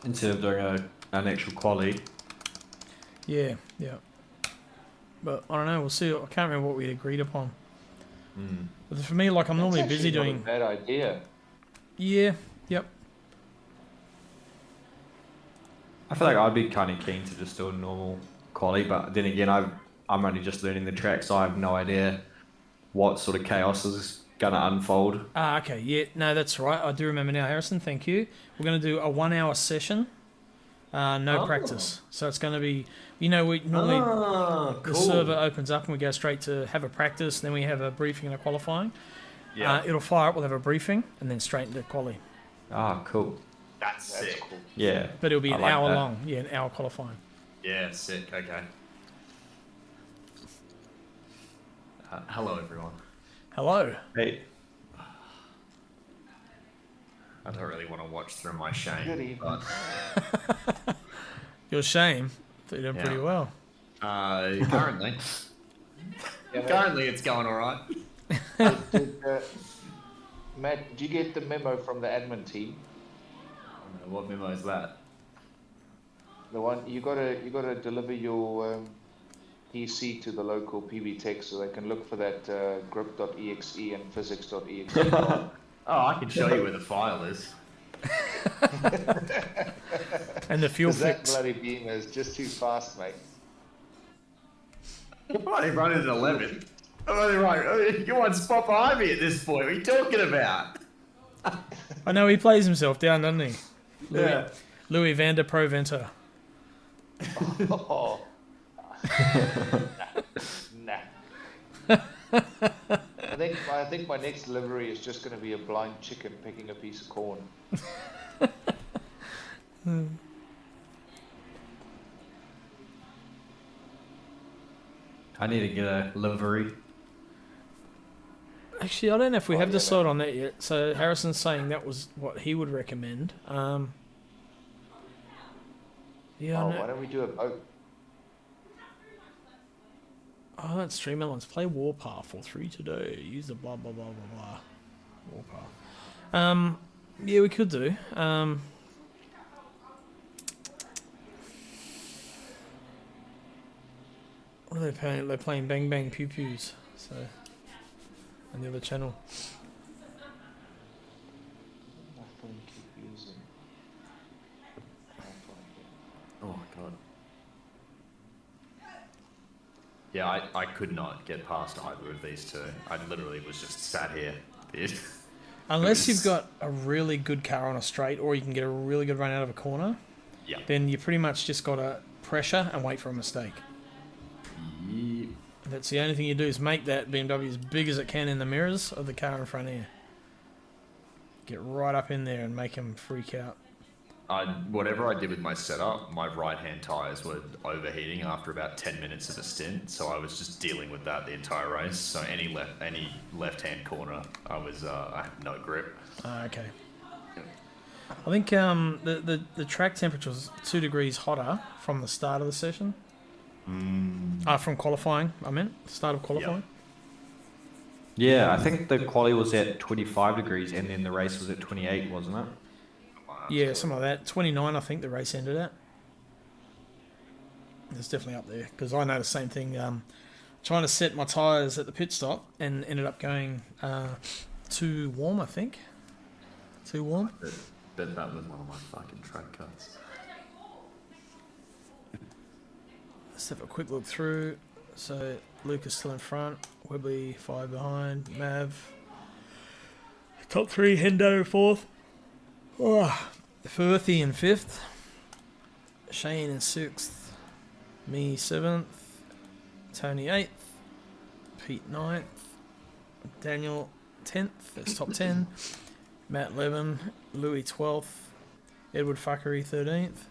Instead of doing an actual quali. Yeah. But I don't know. We'll see. I can't remember what we agreed upon. But for me, I'm normally busy doing. Not a bad idea. Yeah. Yep. I feel like I'd be kind of keen to just do a normal quali, but then again, I'm only just learning the track, so I have no idea what sort of chaos is going to unfold. Okay. Yeah. No, that's right. I do remember now, Harrison. Thank you. We're going to do a 1 hour session. No practice. So it's going to be, we normally cool. The server opens up and we go straight to have a practice. Then we have a briefing and a qualifying. Yeah. It'll fire up. We'll have a briefing and then straight into quali. Cool. That's sick. Cool. Yeah. But it'll be an like hour that. long. Yeah, an hour qualifying. Yeah, sick. Okay. Hello, everyone. Hello. Hey. I don't really want to watch through my shame. Good evening. But, Your shame. You're doing pretty well. currently, it's going all right. Matt, did you get the memo from the admin team? I don't know, what memo is that? The one you gotta deliver your PC to the local PB Tech so they can look for that grip.exe and physics.exe. Oh, I can show you where the file is. And the fuel 'Cause that fix. bloody beamer is just too fast, mate. I'm only running at 11. I'm only right. You're one spot behind me at this point. What are you talking about? I know he plays himself down, doesn't he? Yeah. Louis van der Proventer. Oh. Nah. I think my next delivery is just going to be a blind chicken picking a piece of corn. I need to get a livery. Actually, I don't know if we have yeah, decided on that yet. So Harrison's saying that was what he would recommend. Yeah, I Oh, know. why don't we do a boat? Oh, that's Stream Elements. Play Warpath for 3 today. Use the blah blah blah blah blah. Warpath. Yeah, we could do. What are they playing? They're playing Bang Bang Pew Pews. So, on the other channel. My phone keep using. Oh god. Yeah, I could not get past either of these two. I literally was just sat here. Unless you've got a really good car on a straight, or you can get a really good run out of a corner, Yeah. then you pretty much just got to pressure and wait for a mistake. Yep. That's the only thing you do is make that BMW as big as it can in the mirrors of the car in front of you. Get right up in there and make them freak out. Whatever I did with my setup, my right-hand tyres were overheating after about 10 minutes of a stint, so I was just dealing with that the entire race. So any left-hand corner, I had no grip. Okay. I think the track temperature was 2 degrees hotter from the start of the session. From qualifying, I meant. Start of qualifying. Yeah, I think the quali was at 25 degrees and then the race was at 28, wasn't it? Yeah, something like that. 29, I think the race ended at. It's definitely up there because I noticed the same thing. Trying to set my tyres at the pit stop and ended up going too warm, I think. Too warm. Bet that was one of my fucking track cuts. Let's have a quick look through. So Luke is still in front. Webley 5 behind. Mav. Top 3. Hendo 4th. Oh, Firthy in 5th. Shane in 6th. Me 7th. Tony 8th. Pete 9th. Daniel 10th. That's top 10. Matt 11th. Louis 12th. Edward Fuckery 13th.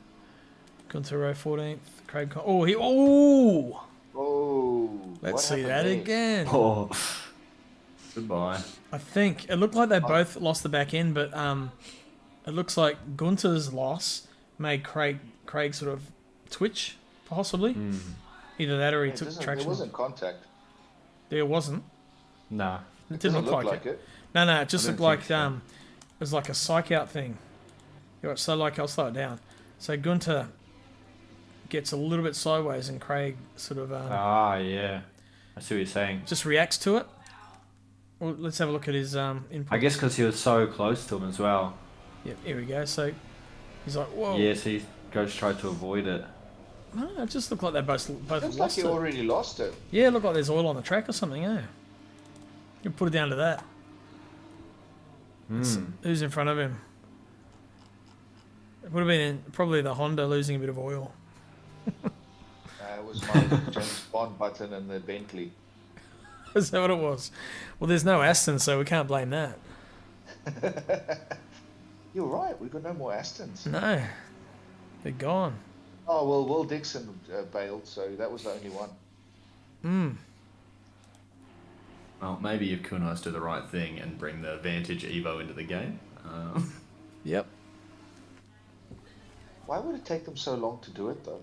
Guntero 14th. Craig Oh! Let's see that again. Oh, Goodbye. I think it looked like they both lost the back end, but it looks like Gunter's loss made Craig sort of twitch, possibly. Either that or he took traction. There wasn't contact. There wasn't. nah. It didn't look like it. No, it just looked like it was like a psych out thing. So like I'll slow it down. So Gunter gets a little bit sideways and Craig sort of Yeah. I see what you're saying. just reacts to it. Well, let's have a look at his input. I guess because he was so close to him as well. Yeah, here we go. So he's like, whoa. Yes, he goes try to avoid it. No, it just looked like they both Looks like lost he it. already lost it. Yeah, it looked like there's oil on the track or something, yeah. You can put it down to that. Who's in front of him? It would have been probably the Honda losing a bit of oil. It was my James Bond button and the Bentley. Is that what it was? Well, there's no Aston, so we can't blame that. You're right, we've got no more Astons. No. They're gone. Oh, well, Will Dixon bailed, so that was the only one. Well, maybe if Kunos do the right thing and bring the Vantage Evo into the game. Yep. Why would it take them so long to do it, though?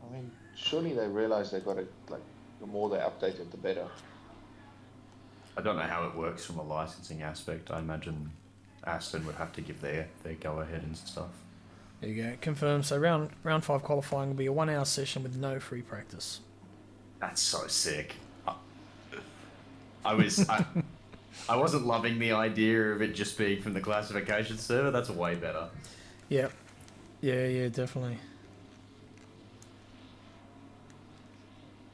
I mean, surely they realize they got to, like, the more they update it, the better. I don't know how it works from a licensing aspect. I imagine Aston would have to give their go-ahead and stuff. There you go. Confirmed. So round 5 qualifying will be a 1 hour session with no free practice. That's so sick. I wasn't loving the idea of it just being from the classification server. That's way better. Yep. Yeah, definitely.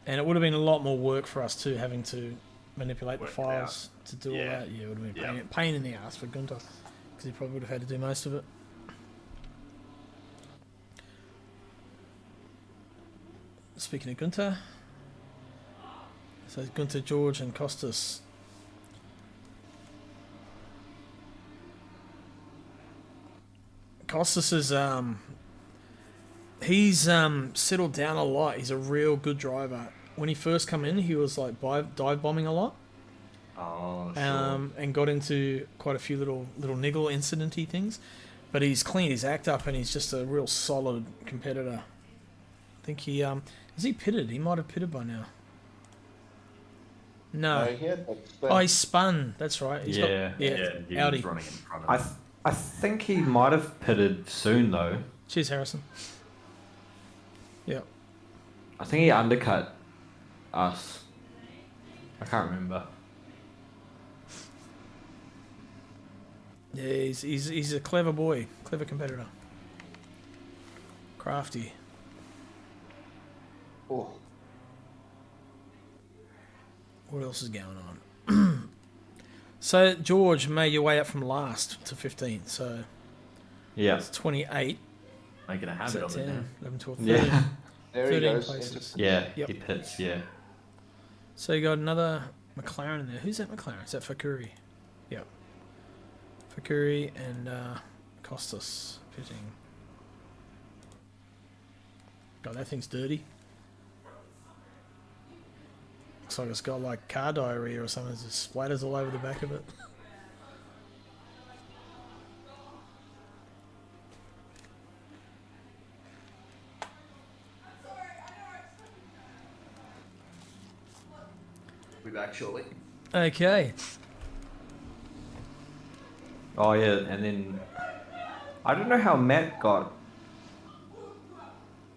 And it would have been a lot more work for us too, having to manipulate the files to do all that. Yeah, it would have been pain in the ass for Gunter, because he probably would have had to do most of it. Speaking of Gunter, so it's Gunter, George, and Costas. Costas is he's settled down a lot. He's a real good driver. When he first come in, he was like dive bombing a lot. Oh, sure. And got into quite a few little niggle incidenty things. But he's cleaned his act up and he's just a real solid competitor. I think he Is he pitted? He might have pitted by now. No. he had that spin. Oh, he spun. That's right. He's Yeah. got, He Audi. was running in front of him. I think he might have pitted soon though. Cheers, Harrison. Yep. I think he undercut us. I can't remember. Yeah, he's a clever boy, clever competitor. Crafty. Oh, What else is going on? So George made your way up from last to 15. So Yeah. it's 28. Making a Is habit that of it 10, now. 11, 12, 13. Yeah. there he 13 goes. places. Yeah. Yep. He pits. Yeah. So you got another McLaren in there. Who's that McLaren? Is that Fakuri? Yep. Fakuri and Costas pitting. God, that thing's dirty. Looks like it's got like car diarrhea or something. There's just splatters all over the back of it. Be back shortly. Okay. Oh yeah, and then I don't know how Matt got.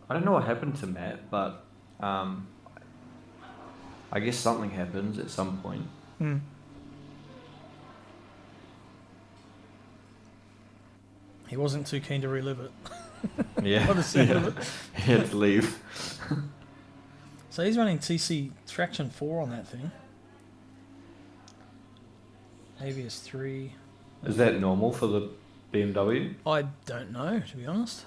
I don't know what happened to Matt, but I guess something happens at some point. Hmm. He wasn't too keen to relive it. Yeah. By the sound of it. He had to leave. So he's running TC traction 4 on that thing. ABS 3. Is that normal for the BMW? I don't know, to be honest.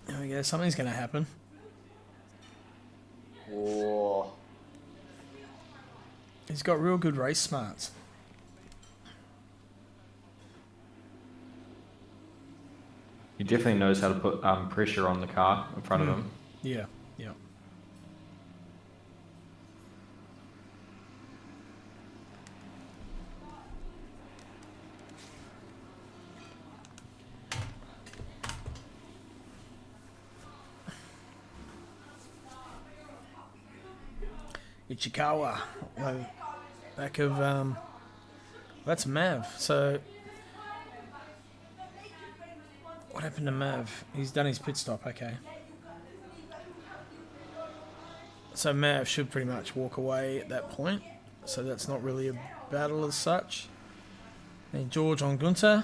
There we go. Something's going to happen. Oh, He's got real good race smarts. He definitely knows how to put pressure on the car in front of him. Yeah, yeah. Ichikawa, back of that's Mav. So what happened to Mav? He's done his pit stop. Okay. So Mav should pretty much walk away at that point. So that's not really a battle as such. And George on Gunter.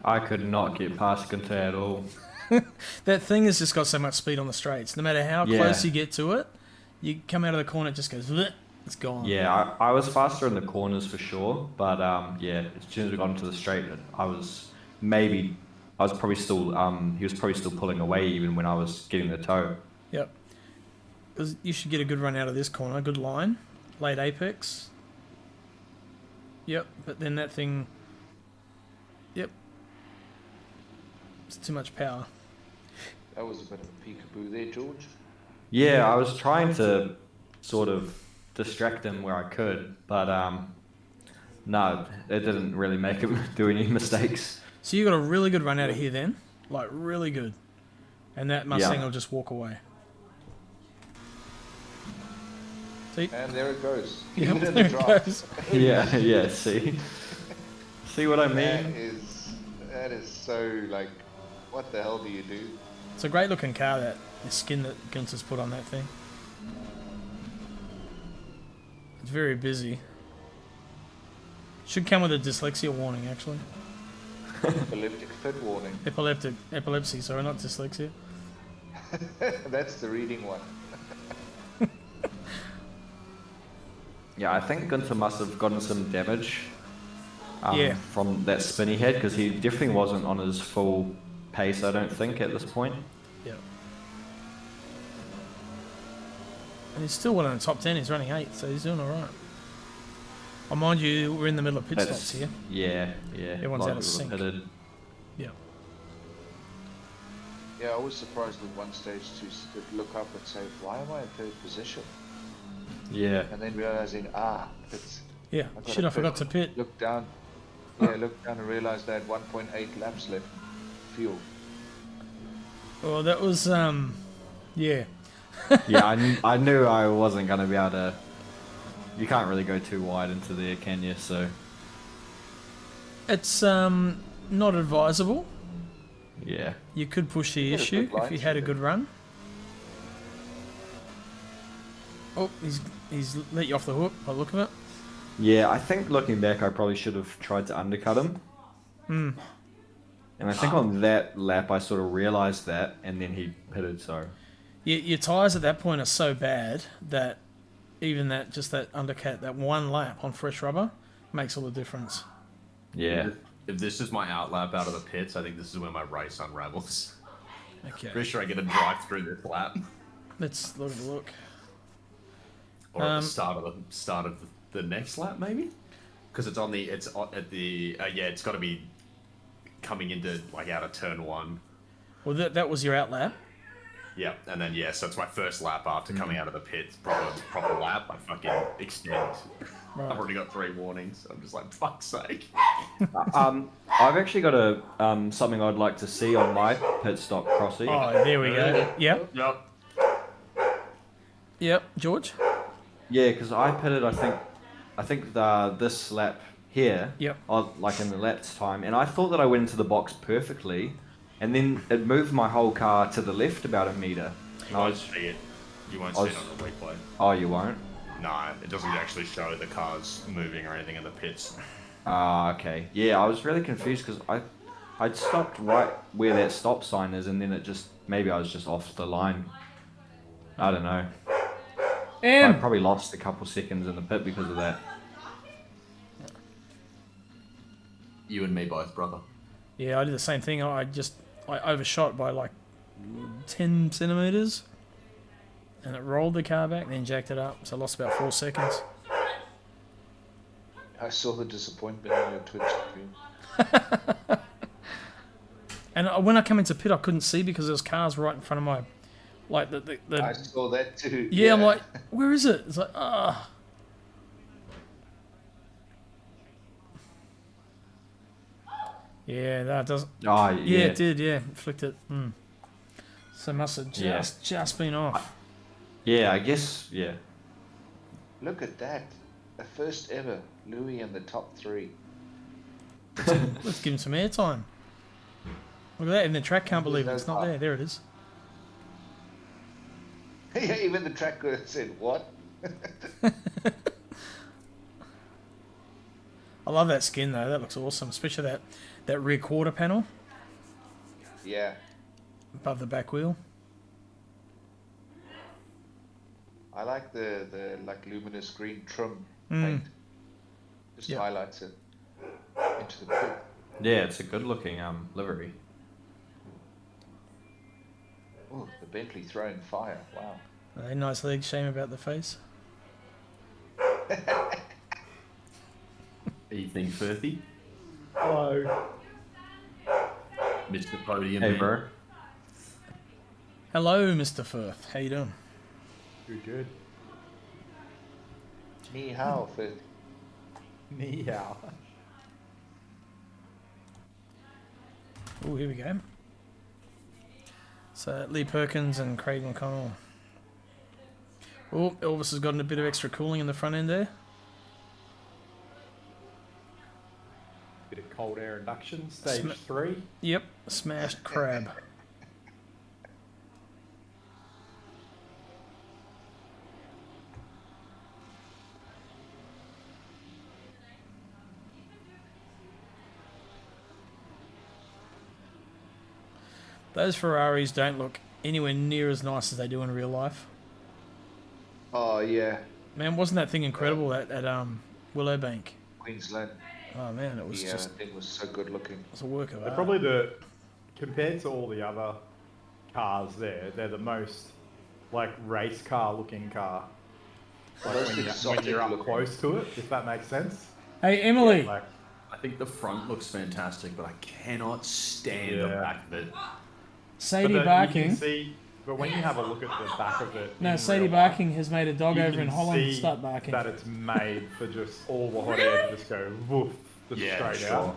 I could not get past Gunter at all. That thing has just got so much speed on the straights. No matter how Yeah. close you get to it, you come out of the corner, it just goes, bleh, it's gone. Yeah, I was faster in the corners for sure, but yeah, as soon as we got into the straight, I was probably still, he was probably still pulling away even when I was getting the toe. Yep. 'Cause you should get a good run out of this corner. Good line. Late apex. Yep, but then that thing... Yep. It's too much power. that was a bit of a peekaboo there, George. Yeah, I was trying to sort of distract him where I could, but no, it didn't really make him do any mistakes. So you got a really good run out of here then. Like, really good. And that Mustang Yeah. will just walk away. See? And there it goes. Yep, Even in there the it draft. goes. Yeah, yeah, see what I That mean? is so like, what the hell do you do? It's a great looking car, that the skin that Gunter's put on that thing. It's very busy. Should come with a dyslexia warning, actually. Epileptic fit warning. Epilepsy, sorry, not dyslexia. That's the reading one. Yeah, I think Gunter must have gotten some damage Yeah. from that spin he had, because he definitely wasn't on his full pace, I don't think, at this point. Yeah. And he's still one in the top 10. He's running 8th, so he's doing all right. Oh, mind you, we're in the middle of pit stops here. Yeah, yeah. Everyone's a lot out of people sync. pitted. Yeah. Yeah, I was surprised at one stage to look up and say, why am I in third position? Yeah. And then realizing, it's Yeah. I got Shit, a I forgot to pit. look down. Yeah, looked down and realised they had 1.8 laps left. Fuel. Well, that was yeah. Yeah, I knew I wasn't going to be able to. You can't really go too wide into there, can you? So It's not advisable. yeah. You could push the Yeah, issue good if you lines had a with good it. run. Oh, he's let you off the hook by the look of it. Yeah, I think looking back, I probably should have tried to undercut him. Hmm. And I think on that lap, I sort of realised that, and then he pitted. So Your tyres at that point are so bad that even that undercut, that one lap on fresh rubber, makes all the difference. yeah, If this is my outlap out of the pits, I think this is where my race unravels. Okay, Pretty sure I get a drive through this lap, let's look at the look. or at the start of the next lap, maybe, because it's at the yeah, it's got to be coming into like out of turn 1. Well, that was your out lap. Yeah, and then so it's my first lap after coming out of the pits, proper lap. I fucking extend. Right. I've already got 3 warnings. I'm just like, fuck's sake. I've actually got a something I'd like to see on my pit stop, Crossy. Oh, there we go. Yep, Yep. yep, George. Yeah, because I pitted. I think this lap here. Yep. Like in the lap's time, and I thought that I went into the box perfectly, and then it moved my whole car to the left about a meter. And I was, see it. You won't I see it was- on the replay. oh, you won't. No, it doesn't actually show the cars moving or anything in the pits. Ah, okay. Yeah, I was really confused because I'd stopped right where that stop sign is, and then maybe I was just off the line. I don't know. I probably lost a couple seconds in the pit because of that. You and me both, brother. Yeah, I did the same thing. I overshot by like 10 centimeters, and it rolled the car back, then jacked it up. So I lost about 4 seconds. I saw the disappointment in your Twitch stream. And when I come into pit, I couldn't see because there was cars right in front of my, like the I saw that too. yeah, I'm like, where is it? It's like, ah. Yeah, that does. Oh, Yeah, it did. Yeah, it flicked it. So must have just been off. Yeah, I guess. Yeah. Look at that. The first ever Louis in the top 3. Let's give him some airtime. Look at that, and the track can't believe it. It's not No there. There it is. Yeah, even the track said, what? I love that skin though. That looks awesome, especially that rear quarter panel Yeah. above the back wheel. I like the like luminous green trim paint. Just Yeah. highlights it into the pit. Yeah, it's a good looking livery. Oh, the Bentley throwing fire. Wow. A nice leg. Shame about the face. Evening, Firthy. Hello. Mr. Podium. Hey, man. bro. Hello, Mr. Firth. How you doing? Good. Ni hao, Firth. Ni hao. Oh, here we go. So Lee Perkins and Craig McConnell. Oh, Elvis has gotten a bit of extra cooling in the front end there. Bit of cold air induction, stage Sm- 3. Yep, smashed crab. Those Ferraris don't look anywhere near as nice as they do in real life. Oh, yeah. Man, wasn't that thing incredible at Willowbank? Queensland. Oh man, it was The just thing was so good looking. it was a work of They're art. probably compared to all the other cars there, they're the most like race car looking car. Like Most when you're exotic up looking. close to it, if that makes sense. Hey Emily, Like, I think the front looks fantastic, but I cannot stand the Yeah. back of it. Sadie but Barking. but when you have a look at the back of it, No, in Sadie real life, Barking has made a dog you over in can Holland see start barking. that it's made for just all the hot air to just go woof. just Yeah, straight sure. out.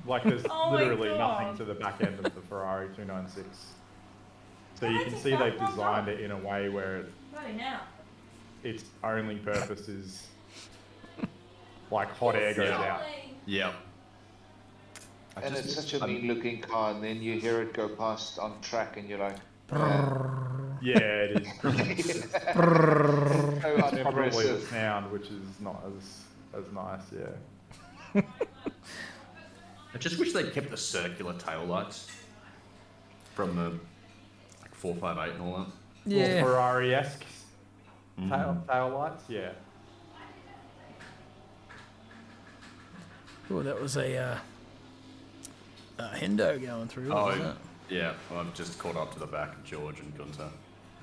Like there's Oh my literally nothing God. to the back end of the Ferrari 296. So Why you is can it see that they've long designed gone? it in a way where Bloody now. its only purpose is like hot air goes out. Yeah. And it's such a mean looking car, and then you hear it go past on track, and you're like, Yeah, it is. Pretty so probably the unimpressive. sound, which is not as nice. Yeah. I just wish they'd kept the circular tail lights from the like 458 and all that. Yeah. Or Ferrari-esque tail lights. Yeah. Oh, that was a Hendo going through. What was that? Yeah. Well, I've just caught up to the back of George and Gunter.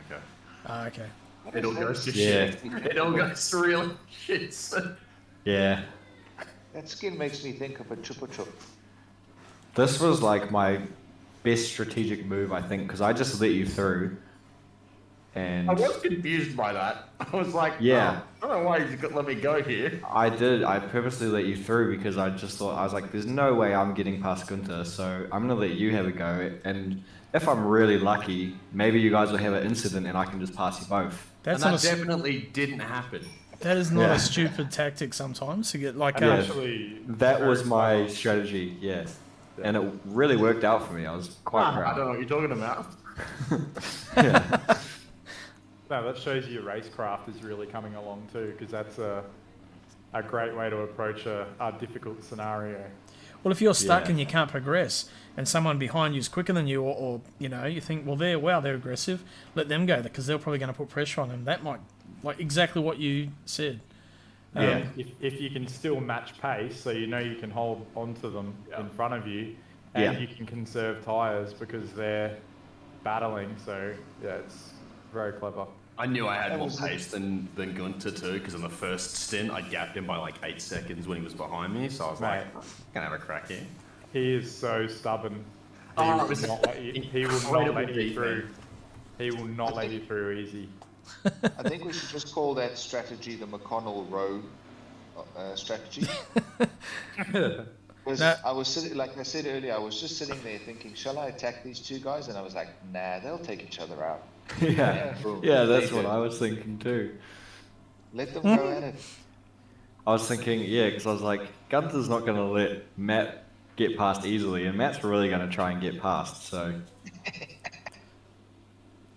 Okay. Ah, okay. It all goes to Yeah. shit. It all goes to real shit. Yeah. That skin makes me think of a chupa chup. This was like my best strategic move, I think, because I just let you through. And I was confused by that. I was like, Yeah. I don't know why you let me go here. I did. I purposely let you through because I just thought, I was like, there's no way I'm getting past Gunter, so I'm going to let you have a go. And if I'm really lucky, maybe you guys will have an incident and I can just pass you both. That's and not that a, definitely didn't happen. that is not Yeah. a stupid tactic sometimes to get like And a, actually, That very was my clever. strategy, yeah. And it really worked out for me. I was quite I don't proud. know what you're talking about. Yeah. No, that shows you your racecraft is really coming along too, because that's a great way to approach a difficult scenario. well, if you're stuck Yeah. and you can't progress, and someone behind you is quicker than you, or you know, you think, well, they're aggressive, let them go because they're probably going to put pressure on them. That might, like exactly what you said. Yeah. If you can still match pace, so you know you can hold onto them in front of you, and Yeah. you can conserve tyres because they're battling. So yeah, it's very clever. I knew I had That more was pace than Gunter too, because on the first stint I gapped him by like 8 seconds when he was behind me, so I was like, Mate. gonna have a crack here. He is so stubborn. He Oh, it will was not let you, he will not incredible let you defense. through. He will not let you through easy. I think we should just call that strategy the McConnell row strategy. Because No. I was sitting, like I said earlier, I was just sitting there thinking, shall I attack these two guys? And I was like, nah, they'll take each other out. Yeah. Boom. Yeah, that's They what did. I was thinking too. Let them go at it. I was thinking, yeah, because I was like, Gunther's not going to let Matt get past easily, and Matt's really going to try and get past, so.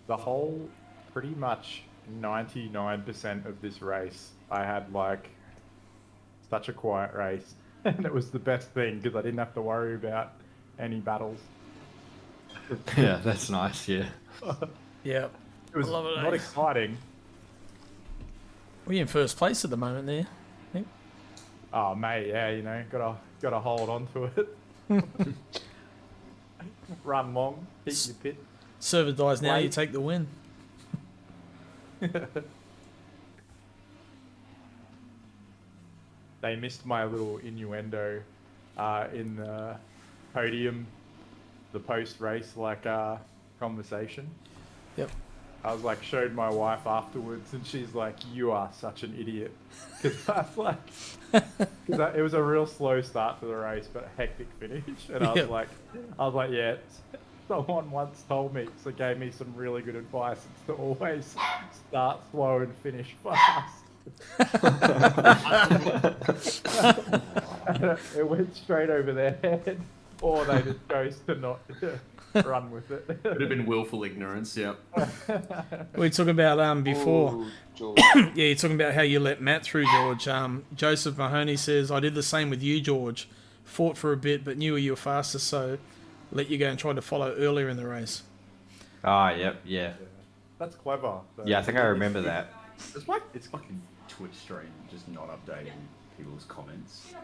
The whole, pretty much 99% of this race, I had like such a quiet race, and it was the best thing because I didn't have to worry about any battles. Yeah, that's nice, yeah. Yeah, It was love it, not eh? exciting. we're in first place at the moment there. I think. Oh mate, yeah, you know, gotta hold on to it. Run long, hit your pit. Server dies now, you Wait. take the win. They missed my little innuendo in the podium, the post-race conversation. Yep. I was like, showed my wife afterwards, and she's like, "You are such an idiot," because I was like, it was a real slow start to the race, but a hectic finish, and I Yep. was like, yeah. Someone once told me, so gave me some really good advice. It's to always start slow and finish fast. It went straight over their head, or they just chose to not run with it. Could have been willful ignorance, yeah. We were talking about before. Ooh, George. Yeah, you're talking about how you let Matt through, George. Joseph Mahoney says, I did the same with you, George. Fought for a bit, but knew you were faster, so let you go and try to follow earlier in the race. Ah, yep, yeah. That's clever. So Yeah, I think I remember that. It's fucking Twitch stream just not updating people's comments.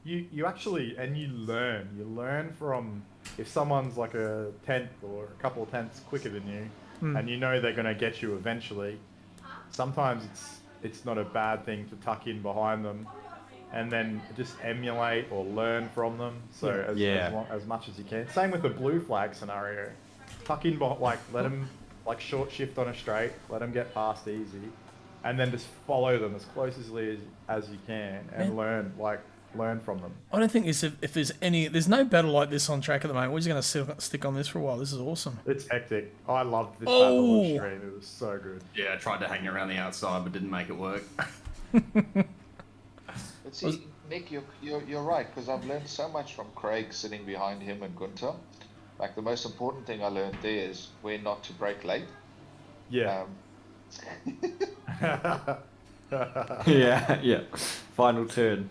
You actually, and you learn from, if someone's like a tenth or a couple of tenths quicker than you, and you know they're going to get you eventually, sometimes it's not a bad thing to tuck in behind them and then just emulate or learn from them. So as much as you can. Same with the blue flag scenario. Tuck in, let them like short shift on a straight, let them get past easy, and then just follow them as closely as you can, and learn from them. I don't think if there's no battle like this on track at the moment. We're just going to stick on this for a while. This is awesome. It's hectic. I loved this battle on stream. It was so good. Yeah, I tried to hang around the outside, but didn't make it work. But see, Nick, you're right, because I've learned so much from Craig sitting behind him and Gunter. Like, the most important thing I learned there is where not to break late. Yeah. Yeah. Final turn.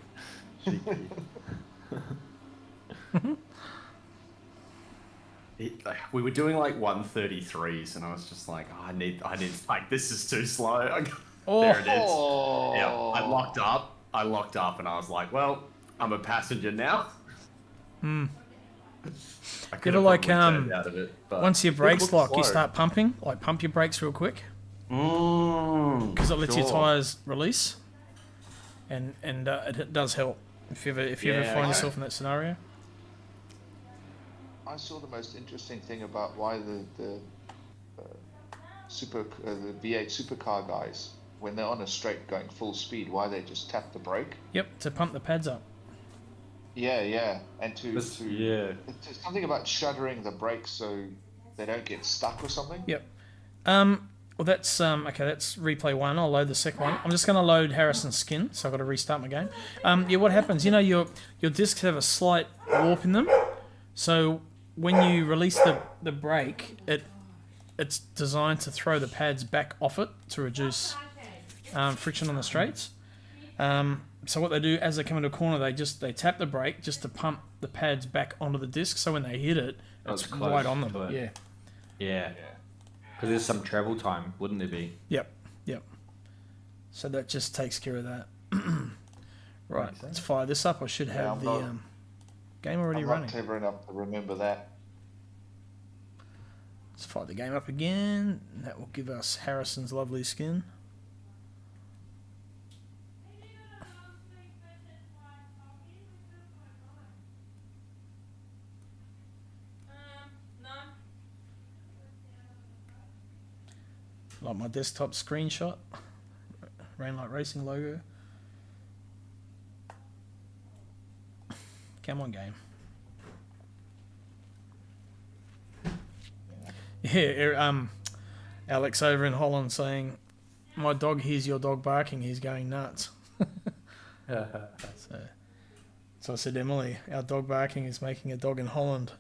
We were doing like 133s, and I was just like, oh, I need, like, this is too slow. There it is. Yeah, I locked up, and I was like, well, I'm a passenger now. Hmm. I You know, like, out of it, but once your brakes lock, you slow. start pumping. Like, pump your brakes real quick. Because it lets your tyres release. And it does help if you ever find yourself in that scenario. I saw the most interesting thing about why the V8 supercar guys, when they're on a straight going full speed, why they just tap the brake. Yep, to pump the pads up. Yeah, and to It's something about shuddering the brakes so they don't get stuck or something. Yep. Well, that's okay. That's replay 1. I'll load the second one. I'm just going to load Harrison's skin, so I've got to restart my game. Yeah, what happens? You know, your discs have a slight warp in them, so when you release the brake, it's designed to throw the pads back off it to reduce friction on the straights. So what they do as they come into a corner, they tap the brake just to pump the pads back onto the disc. So when they hit it, it's close right on them. to it. Yeah. Yeah. Because there's some travel time, wouldn't there be? Yep. So that just takes care of that. Right, let's fire this up. I should have game already I'm running. not clever enough to remember that. Let's fire the game up again. That will give us Harrison's lovely skin. Like my desktop screenshot. Rainlight Racing logo. Come on, game. Yeah, Alex over in Holland saying, my dog hears your dog barking, he's going nuts. So I said, Emily, our dog barking is making a dog in Holland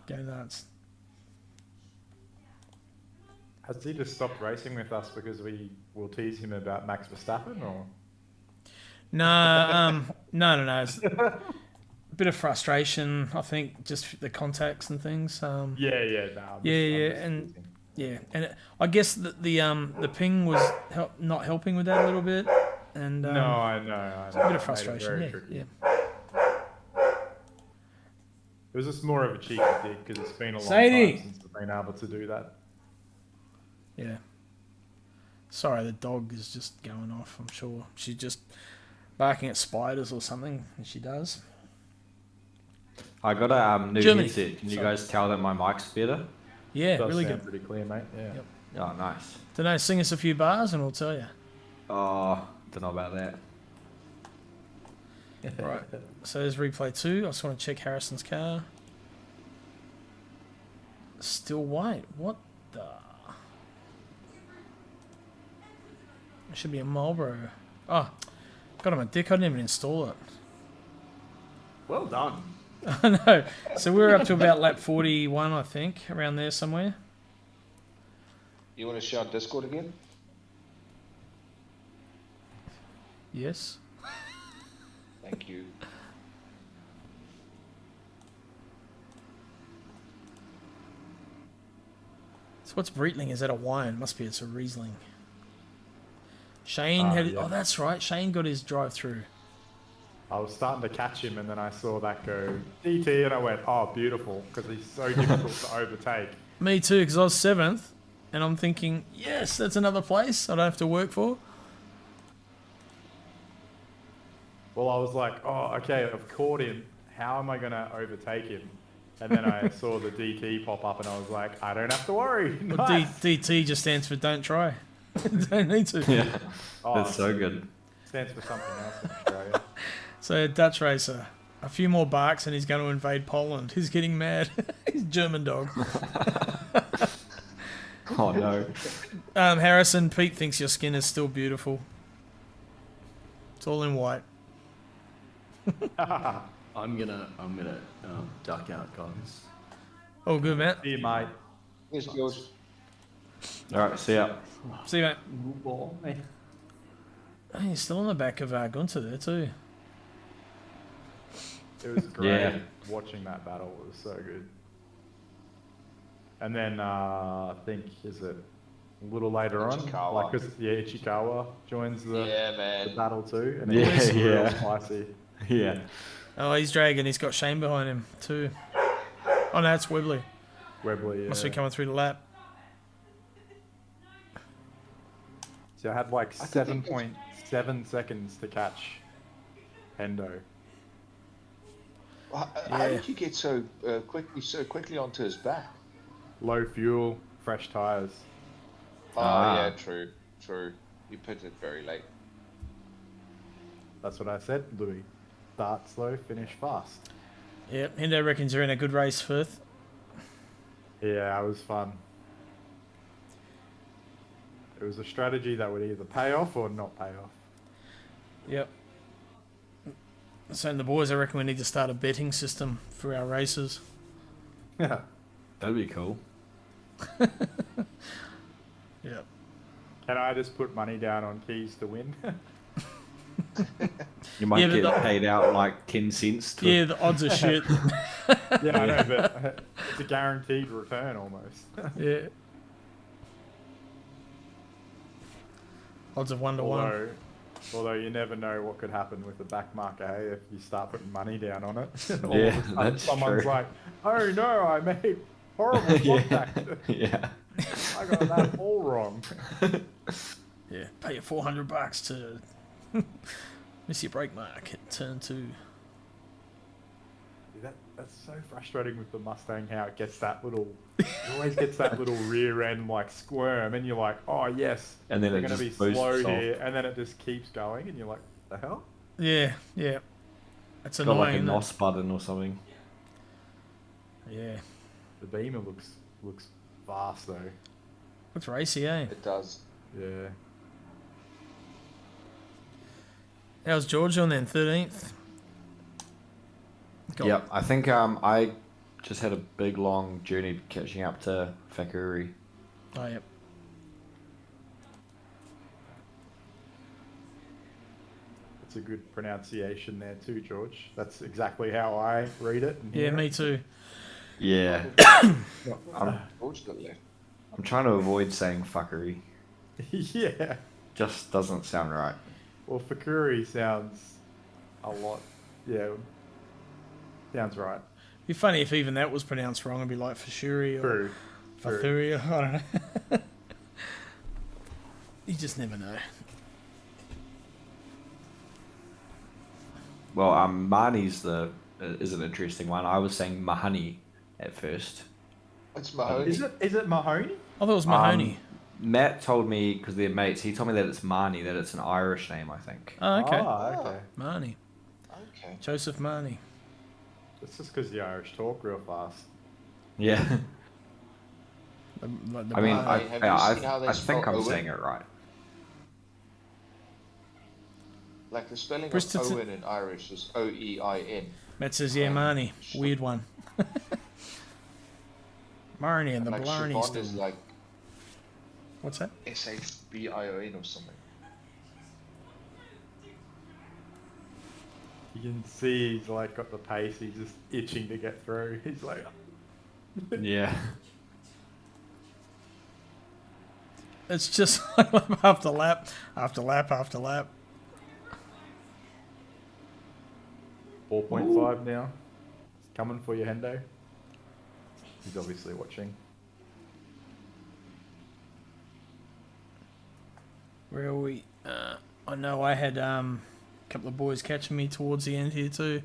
go nuts. Has he just stopped racing with us because we will tease him about Max Verstappen, or? No. It's a bit of frustration, I think, just the contacts and things. And I guess the ping was not helping with that a little bit, and no, I know. A bit of frustration. Yeah. It was just more of a cheeky dig because it's been a long Sadie! time since we've been able to do that. Yeah. Sorry, the dog is just going off. I'm sure she's just barking at spiders or something, and she does. I got a new Germany. headset. Can you guys tell that my mic's better? Yeah, Does really sound good. pretty clear, mate. Yeah. Yep. Oh, nice. Dunno, sing us a few bars and we'll tell you. Oh, don't know about that. Right. So there's replay 2. I just want to check Harrison's car. Still white. What the? It should be a Marlboro. Oh, got him a dick. I didn't even install it. Well done. I know. So we're up to about lap 41, I think, around there somewhere. You want to shout Discord again? Yes. Thank you. So what's Breitling? Is that a wine? Must be. It's a Riesling. Shane had. Yeah. Oh, that's right. Shane got his drive-through. I was starting to catch him, and then I saw that go DT, and I went, "Oh, beautiful," because he's so difficult to overtake. Me too, because I was 7th, and I'm thinking, yes, that's another place I don't have to work for. Well, I was like, "Oh, okay, I've caught him. How am I going to overtake him?" And then I saw the DT pop up, and I was like, "I don't have to worry." Well, Nice. DT just stands for don't try. Don't need to. Yeah, Oh, that's so good. Stands for something else in Australia. So Dutch racer, a few more barks and he's going to invade Poland. He's getting mad. He's a German dog. Oh no. Harrison, Pete thinks your skin is still beautiful. It's all in white. I'm gonna duck out, guys. All good, Matt. See you, mate. Here's yours. All right, see ya. See you, mate. Ball, mate. Oh, you're still on the back of Gunter there too. It was great Yeah. watching that battle. It was so good. And then I think is it a little later on, Ichikawa. like 'cause, Ichikawa joins the Yeah, man. battle too, and Yeah, it's real yeah. spicy. Yeah. Oh, he's dragging. He's got Shane behind him too. Oh no, it's Webley. Webley. Must be coming through the lap. So I had like I could think 7.7 seconds to catch Hendo. How did you get so quickly onto his back? Low fuel, fresh tires. Oh Ah. yeah, true. You pitted very late. That's what I said, Louis. Start slow, finish fast. Yep, Hendo reckons you're in a good race, Firth. Yeah, it was fun. It was a strategy that would either pay off or not pay off. Yep. So the boys, I reckon we need to start a betting system for our races. Yeah. That'd be cool. Yep. Can I just put money down on keys to win? You might Yeah, but get the- paid out like 10 cents to Yeah, the odds are shit. Yeah, I know, but it's a guaranteed return almost. Yeah. Odds of 1 to 1. Although you never know what could happen with the back marker, hey, if you start putting money down on it. All Yeah, of a sudden that's someone's true. like, oh no, I made horrible contact. Yeah. I got that all wrong. Yeah, pay you $400 to miss your brake mark at turn 2. That's so frustrating with the Mustang, how it gets that little, it always gets that little rear end like squirm, and you're like, oh yes, And then they're it going to just be boosts slow off. here, and then it just keeps going, and you're like, the hell? Yeah, yeah. It's Got like a annoying. NOS button or something. Yeah. The Beamer looks fast though. Looks racy, eh? It does. Yeah. How's George on then? 13th? Got- Yep, I think I just had a big long journey catching up to Fakuri. Oh, yep. That's a good pronunciation there too, George. That's exactly how I read it. and Yeah, hear me it. too. Yeah. George got left. I'm trying to avoid saying fuckery. Yeah. Just doesn't sound right. Well, Fakuri sounds a lot. Yeah. Sounds right. Be funny if even that was pronounced wrong. It'd be like Fashuri or True. Fathuria. I don't know. You just never know. Well, Marnie's is an interesting one. I was saying Mahoney at first. It's Mahoney. Is it Mahoney? I thought it was Mahoney. Matt told me, because they're mates, he told me that it's Marnie, that it's an Irish name, I think. Oh, okay. Ah, okay. Marnie. Okay. Joseph Marnie. It's just because the Irish talk real fast. Yeah. Like the I mean, Marnie. Have you seen how they I think spell I'm Owen? saying it right. Like the spelling Bristol- of Owen in Irish is O-E-I-N. Matt says, yeah, Marnie. Weird one. Marnie and the Like Blarney Siobhan still. is like What's that? S-H-B-I-O-N or something. You can see he's like got the pace. He's just itching to get through. He's like, Yeah. It's just lap after lap, after lap, after lap. 4.5 now. Coming for you, Hendo. He's obviously watching. Where are we? I know I had a couple of boys catching me towards the end here too.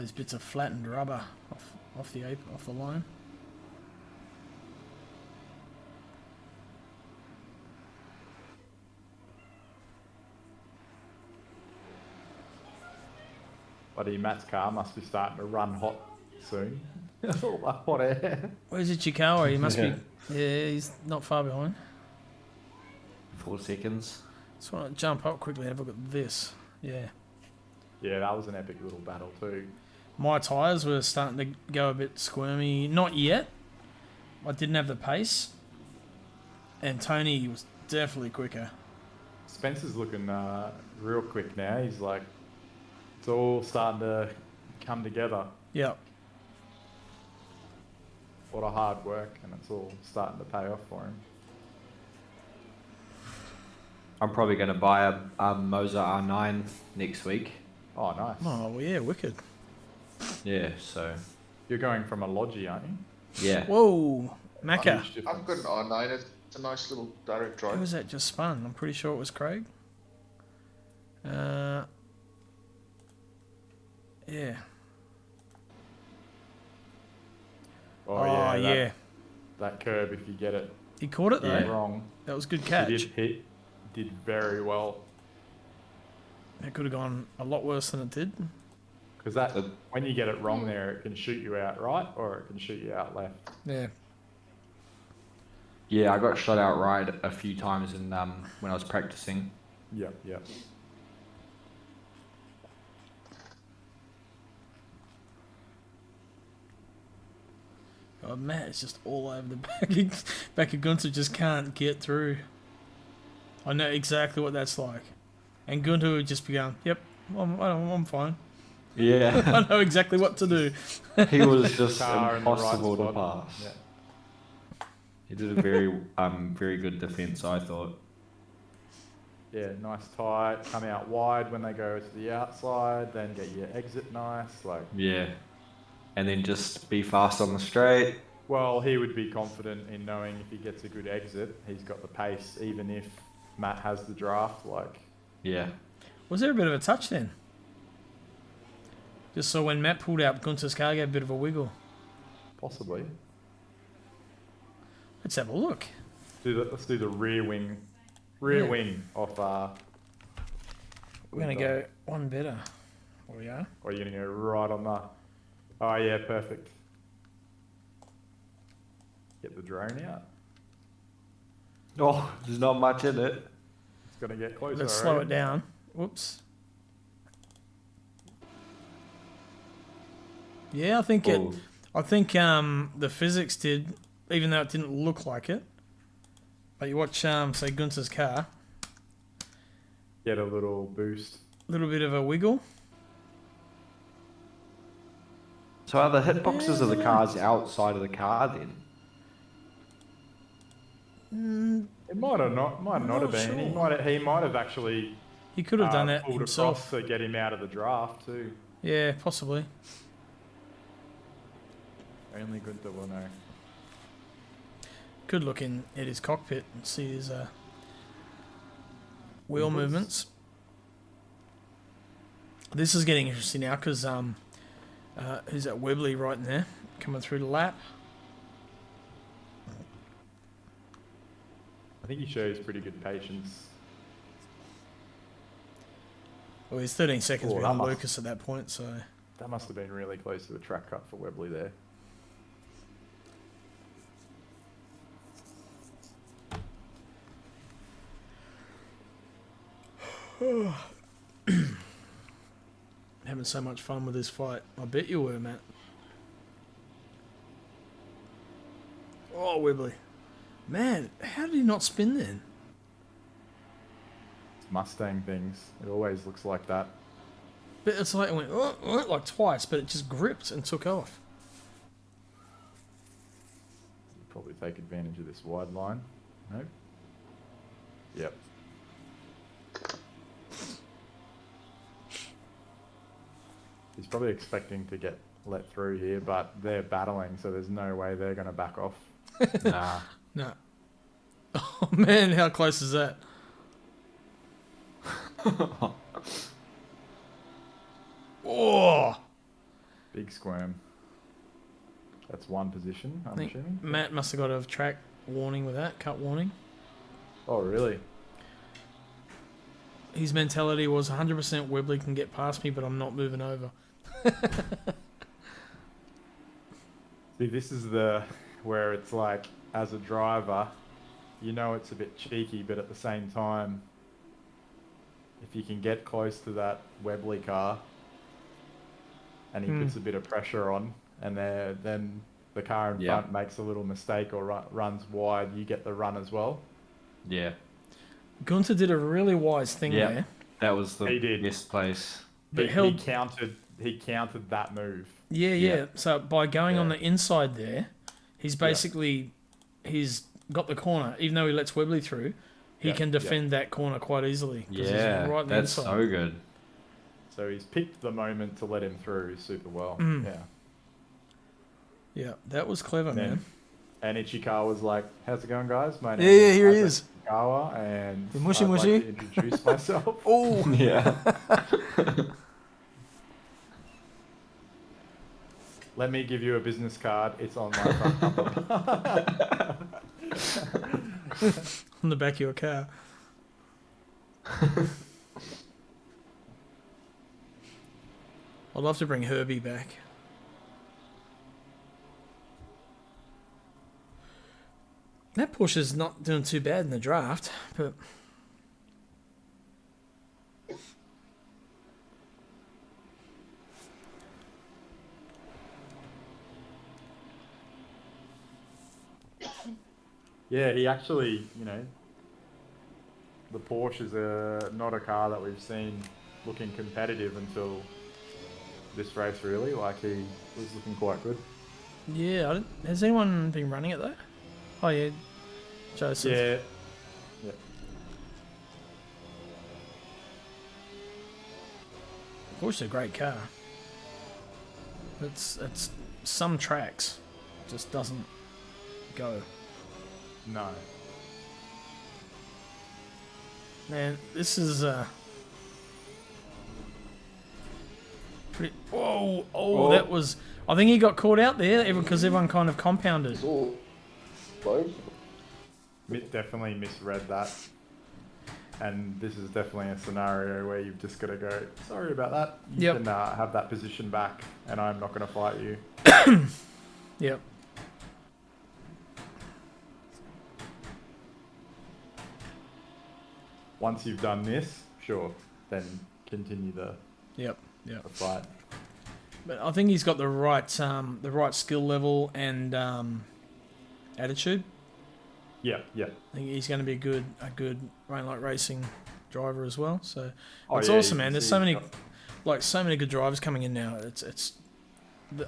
Those bits of flattened rubber off the line. Buddy, Matt's car must be starting to run hot soon. All that hot air. Where's Ichikawa? He must Yeah. be. Yeah, he's not far behind. 4 seconds. Just want to jump up quickly and have a look at this. Yeah. Yeah, that was an epic little battle too. My tyres were starting to go a bit squirmy. Not yet. I didn't have the pace. And Tony was definitely quicker. Spencer's looking real quick now. He's like, it's all starting to come together. Yep. A lot of hard work, and it's all starting to pay off for him. I'm probably going to buy a Moza R9 next week. Oh, nice. Oh, well, yeah, wicked. Yeah, so You're going from a Logi, aren't you? yeah. Whoa. Macca. Huge I've got an R9. It's a nice little direct drive. Who was that just spun? I'm pretty sure it was Craig. Yeah. Oh, yeah. Yeah. That curb, if you get it He caught it though. Yeah. wrong, That was a good he catch. did very well. That could have gone a lot worse than it did. Because when you get it wrong there, it can shoot you out right or it can shoot you out left. Yeah. Yeah, I got shot out right a few times in when I was practicing. Yep. Oh, Matt is just all over the back of Gunther, just can't get through. I know exactly what that's like. And Gunther would just be going, yep, I'm fine. Yeah. I know exactly what to do. He was just Car in the right impossible to spot. pass. Yeah. He did a very good defense, I thought. Yeah, nice tight, come out wide when they go to the outside, then get your exit nice. Like, Yeah. And then just be fast on the straight. well, he would be confident in knowing if he gets a good exit, he's got the pace, even if Matt has the draft. Like, Yeah. Was there a bit of a touch then? Just so when Matt pulled out, Gunther's car gave a bit of a wiggle. possibly. Let's have a look. Let's do the rear wing off. We're going to go one better. There we are. Or you're gonna go right on the. Oh yeah, perfect. Get the drone out. Oh, there's not much in it. It's gonna get closer. Let's I slow it reckon. down. Whoops. Yeah, I think Oh, the physics did, even though it didn't look like it. But you watch, say, Gunther's car, Get a little boost. a little bit of a wiggle. so are the hitboxes of the cars outside of the car then? It might have not. Might not have been. sure. He might have actually. He could have done that pulled himself. across to get him out of the draft too. Yeah, possibly. Only Gunther will know. Could look in at his cockpit and see his wheel movements. This is getting interesting now because who's that Webley right in there coming through the lap? I think he shows pretty good patience. Well, he's 13 seconds Oh, that behind must- Lucas at that point, so That must have been really close to a track cut for Webley there. having so much fun with this fight. I bet you were, Matt. Oh, Webley. Man, how did he not spin then? Mustang things. It always looks like that. But it's like it went like twice, but it just gripped and took off. Probably take advantage of this wide line. Nope. Yep. He's probably expecting to get let through here, but they're battling, so there's no way they're going to back off. Nah. No. Oh man, how close is that? Oh, Big squirm. That's one position, I I'm think assuming. Matt must have got a track warning with that, cut warning. Oh, really? His mentality was 100% Webley can get past me, but I'm not moving over. See, this is where it's like, as a driver, you know it's a bit cheeky, but at the same time, if you can get close to that Webley car, and he puts a bit of pressure on, and then the car in front makes a little mistake or runs wide, you get the run as well. Yeah. Gunther did a really wise thing there. That was the He did. best place. But He countered that move. Yeah. So by going on the inside there, he's basically he's got the corner. Even though he lets Webley through, he can defend that corner quite easily. 'Cause he's right on the that's inside. so good. So he's picked the moment to let him through super well. Yeah, that was clever, man. And Ichikawa was like, "How's it going, guys? My name Yeah, here he Isaac is. Ichikawa, and Mushy I'd mushy. like to introduce myself." Oh, Yeah. Let me give you a business card. It's on my front bumper. on the back of your car. I'd love to bring Herbie back. That Porsche's not doing too bad in the draft, but Yeah, he actually, the Porsche is not a car that we've seen looking competitive until this race, really. Like, he was looking quite good. yeah, has anyone been running it though? Oh yeah, Joseph. Yeah. Porsche's a great car. It's some tracks just doesn't go. No. Man, this is pretty. Whoa! Oh, that was. I think he got caught out there because everyone kind of compounded. It's all close. Definitely misread that. And this is definitely a scenario where you've just got to go, sorry about that. You can have that position back, and I'm not going to fight you. Yep. Once you've done this, sure, then continue the fight. But I think he's got the right skill level and attitude. Yeah. I think he's going to be a good rain light racing driver as well. So Oh, it's yeah, awesome, you man. can There's see so he's many so many good drivers coming in now. It's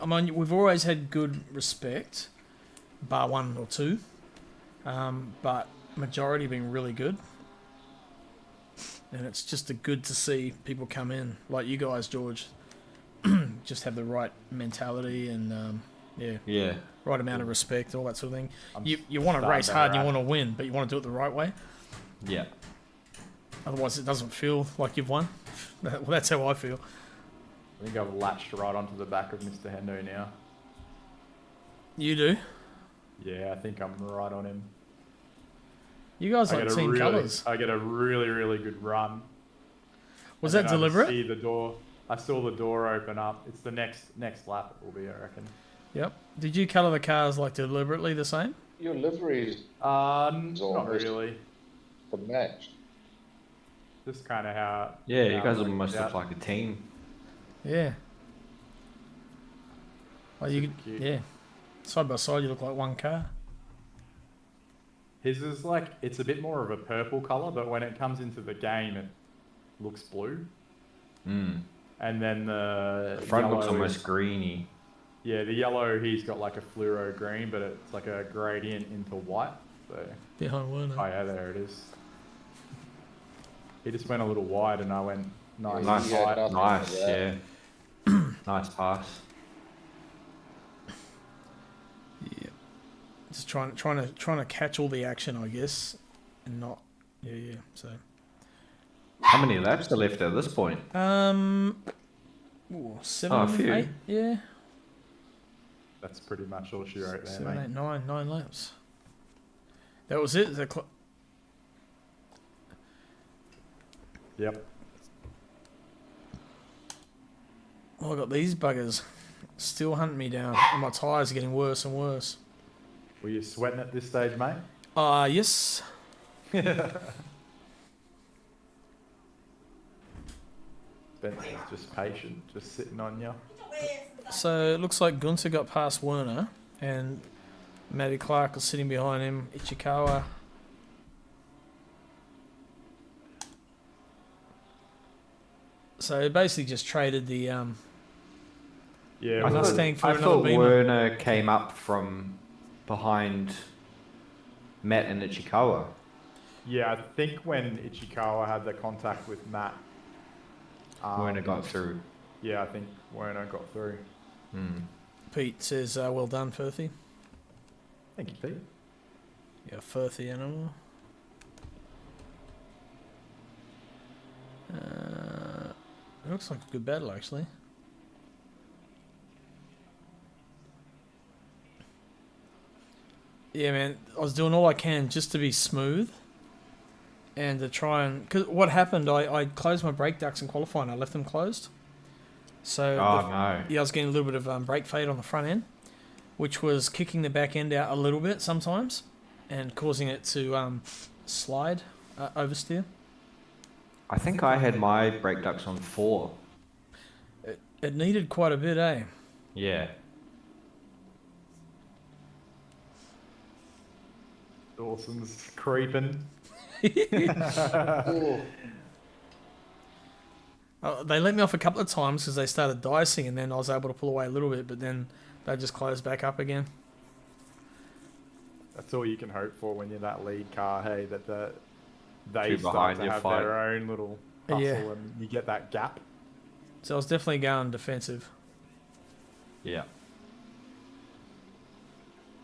I mean, we've always had good respect, bar one or two, but majority been really good. And it's just good to see people come in like you guys, George. Just have the right mentality and right amount of respect, all that sort of thing. You want to race hard and you want to win, but you want to do it the right way. Yeah. Otherwise, it doesn't feel like you've won. Well, that's how I feel. I think I've latched right onto the back of Mr. Hendo now. You do. Yeah, I think I'm right on him. You guys like team colours. I get a really, really good run. Was that deliberate? I saw the door open up. It's the next lap it will be, I reckon. Yep. Did you colour the cars like deliberately the same? Your livery is not really. the match. Just kind of how. Yeah, you how guys it almost works look out. like a team. Yeah. Well, Cute. yeah. Side by side, you look like one car. His is like, it's a bit more of a purple colour, but when it comes into the game, it looks blue. Mm. And then The front looks yellow almost is- greeny. Yeah, the yellow, he's got like a fluoro green, but it's like a gradient into white. So, Behind Werner. oh yeah, there it is. He just went a little wide, and I went nice. Nice, Yeah, tight. nothing nice, like yeah. that. Nice pass. Yeah. Just trying to catch all the action, I guess, and not. Yeah. So. How many laps are left at this point? Ooh, 7, Oh, a few. 8, yeah, That's pretty much all she wrote there, 7, mate. 8, 9, 9 laps. That was it. Yep. Well, I got these buggers still hunting me down, and my tyres are getting worse and worse. Were you sweating at this stage, mate? Yes. Spencer's just patient, just sitting on you. So it looks like Gunther got past Werner, and Matty Clark was sitting behind him. Ichikawa. So basically just traded the Yeah, I Mustang for I another thought Beamer. Werner came up from behind Matt and Ichikawa. yeah. I think when Ichikawa had the contact with Matt, Werner got through. Yeah, I think Werner got through. Pete says, well done, Firthy. Thank you, Pete. Yeah, Firthy animal. It looks like a good battle, actually. Yeah, man, I was doing all I can just to be smooth and to try and... Because what happened, I closed my brake ducts in qualifying. I left them closed. So Oh, no. yeah, I was getting a little bit of brake fade on the front end, which was kicking the back end out a little bit sometimes and causing it to slide, oversteer. I think I had my brake ducts on 4. It needed quite a bit, eh? Yeah. Dawson's creeping. They let me off a couple of times because they started dicing, and then I was able to pull away a little bit, but then they just closed back up again. That's all you can hope for when you're that lead car, hey, that they Two start behind to you have fight. their own little hustle Yeah. and you get that gap. So I was definitely going defensive. Yeah.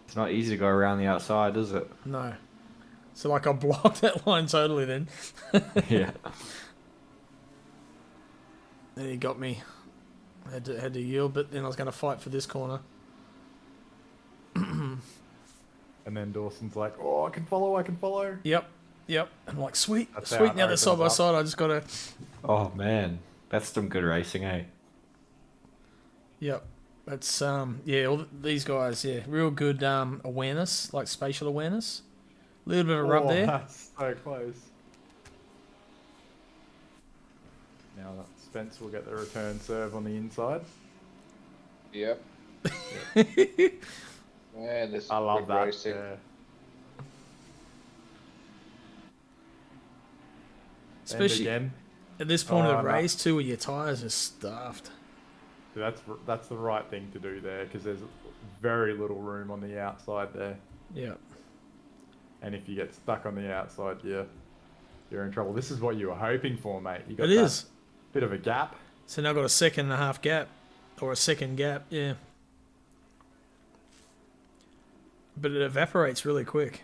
It's not easy to go around the outside, is it? No. So like I blocked that line totally then. Yeah. Then he got me. Had to yield, but then I was going to fight for this corner. And then Dawson's like, oh, I can follow. Yep. And I'm like, sweet. That's how Sweet, it now they're opens side by up. side. I just got to... Oh, man. That's some good racing, eh? Yep. That's, yeah, these guys, yeah, real good awareness, like spatial awareness. A little bit of a rub Oh, there. That's so close. Now that Spence will get the return serve on the inside. Yep. Man, this is I love good that. racing. Yeah. Especially and again, at this point of Oh, the no. race, too, where your tyres are stuffed. that's the right thing to do there because there's very little room on the outside there. Yeah. And if you get stuck on the outside, you're in trouble. This is what you were hoping for, mate. You got It that is. bit of a gap. So now I've got a 1.5 gap. Or a second gap, yeah. But it evaporates really quick.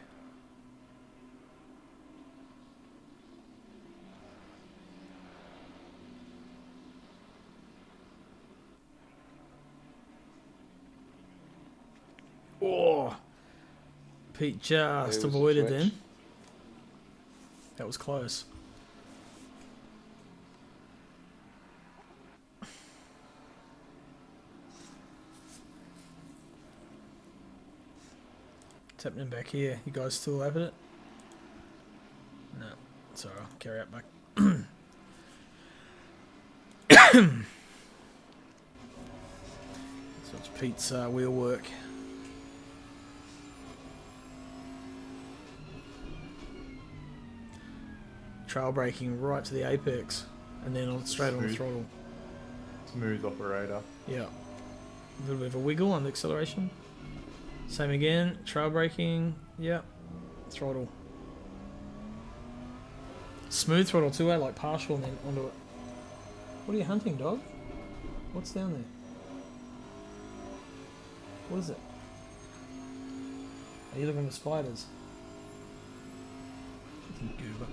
Oh, Pete There was just a avoided switch. then. That was close. What's happening back here? You guys still have it? No. Sorry, I'll carry out back. So it's Pete's wheel work. Trail braking right to the apex, and then straight on the Smooth. throttle. Smooth operator. Yeah. A little bit of a wiggle on the acceleration. Same again. Trail braking. Yeah. Throttle. Smooth throttle too, eh? Like partial and then onto it. What are you hunting, dog? What's down there? What is it? Are you looking for spiders? Fucking goober.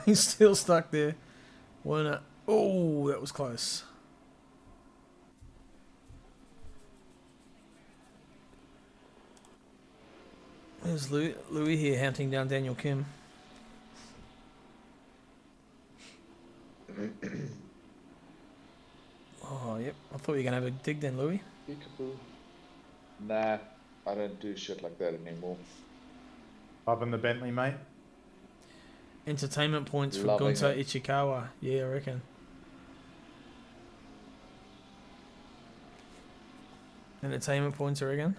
He's still stuck there. Werner. Oh, that was close. There's Louis here hunting down Daniel Kim. Oh, yep. I thought you were going to have a dig then, Louis. Peekaboo. Nah, I don't do shit like that anymore. Up in the Bentley, mate. Entertainment points for Loving Gunter it. Ichikawa. Yeah, I reckon. Entertainment points, I reckon.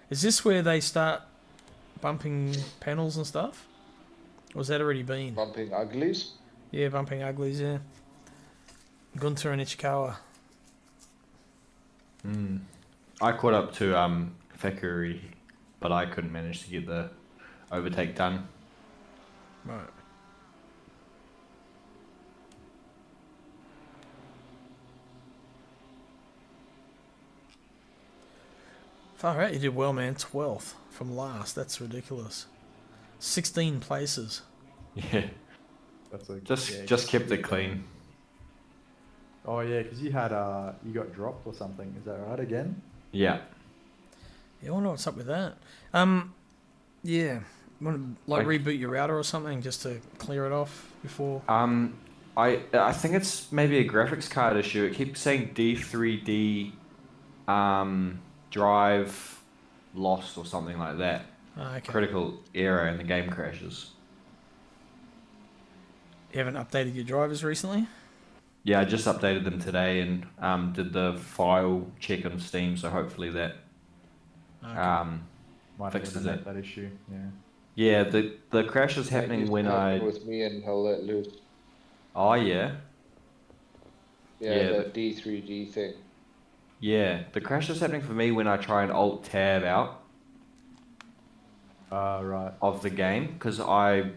Is this where they start bumping panels and stuff? Or has that already been? Bumping uglies? Yeah, bumping uglies, yeah. Gunter and Ichikawa. I caught up to Fekuri, but I couldn't manage to get the overtake done. Right. Far out, you did well, man. 12th from last. That's ridiculous. 16 places. Yeah, That's a, just kept it clean. Oh yeah, because you had you got dropped or something. Is that right again? Yeah. Yeah, I wonder what's up with that. Yeah. Want to reboot your router or something just to clear it off before? I think it's maybe a graphics card issue. It keeps saying D3D drive lost or something like that. Okay. Critical error and the game crashes. You haven't updated your drivers recently? Yeah, I just updated them today and did the file check on Steam, so hopefully that Okay. Might fixes eliminate it. that issue. Yeah. Yeah, the crash is happening when I... With me and he'll let loose. Oh, yeah. Yeah, Yeah, that D3D thing. Yeah, the crash is happening for me when I try and Alt-Tab out Right. of the game, because I've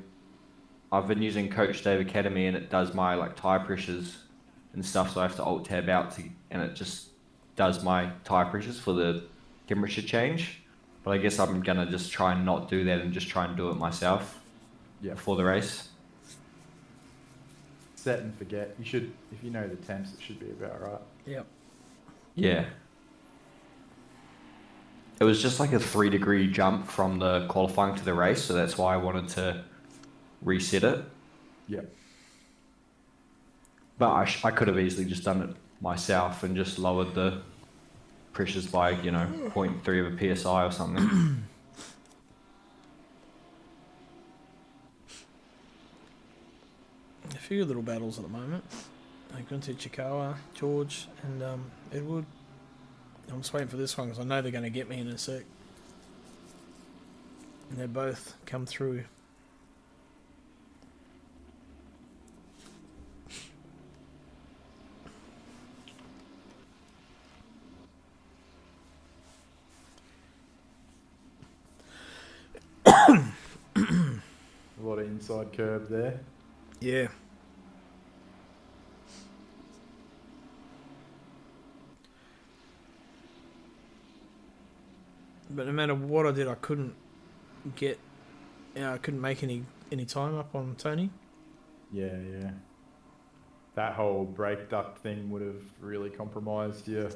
been using Coach Dave Academy and it does my like tire pressures and stuff, so I have to Alt-Tab out and it just does my tire pressures for the temperature change. But I guess I'm gonna just try and not do that and just try and do it myself before the race. Set and forget. You should, if you know the temps, it should be about right. Yep. Yeah. It was just like a 3-degree jump from the qualifying to the race, so that's why I wanted to reset it. Yeah. But I could have easily just done it myself and just lowered the pressures by, 0.3 of a PSI or something. A few little battles at the moment. Gunter Chikawa, George, and Edward. I'm just waiting for this one because I know they're going to get me in a sec. And they both come through. A lot of inside curb there. Yeah. But no matter what I did, I couldn't get. I couldn't make any time up on Tony. Yeah, yeah. That whole brake duct thing would have really compromised your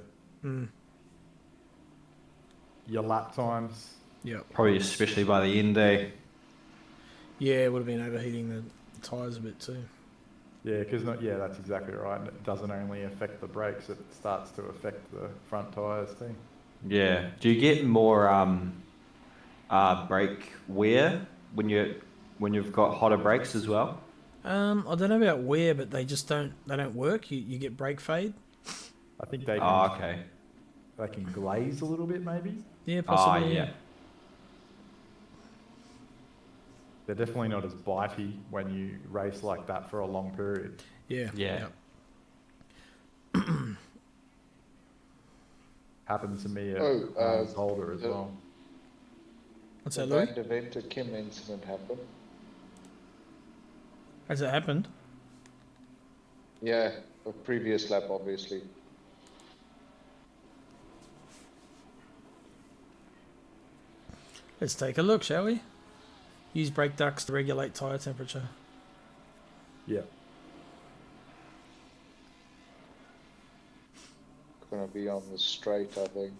lap times. Yep. Probably especially by the end day. Yeah, it would have been overheating the tyres a bit too. Yeah, because that's exactly right. And it doesn't only affect the brakes; it starts to affect the front tires too. Yeah. Do you get more brake wear when you've got hotter brakes as well? I don't know about where, but they just don't work. You get brake fade. I think they can, Oh, okay. they can glaze a little bit, maybe. Yeah, Oh, possibly. yeah. They're definitely not as bitey when you race like that for a long period. Yeah. Yeah. Happened to me at Zolder as well. What's The that, Louis? Van Deventer Kim incident happened. Has it happened? Yeah, a previous lap, obviously. Let's take a look, shall we? Use brake ducts to regulate tyre temperature. Yeah. Gonna be on the straight, I think.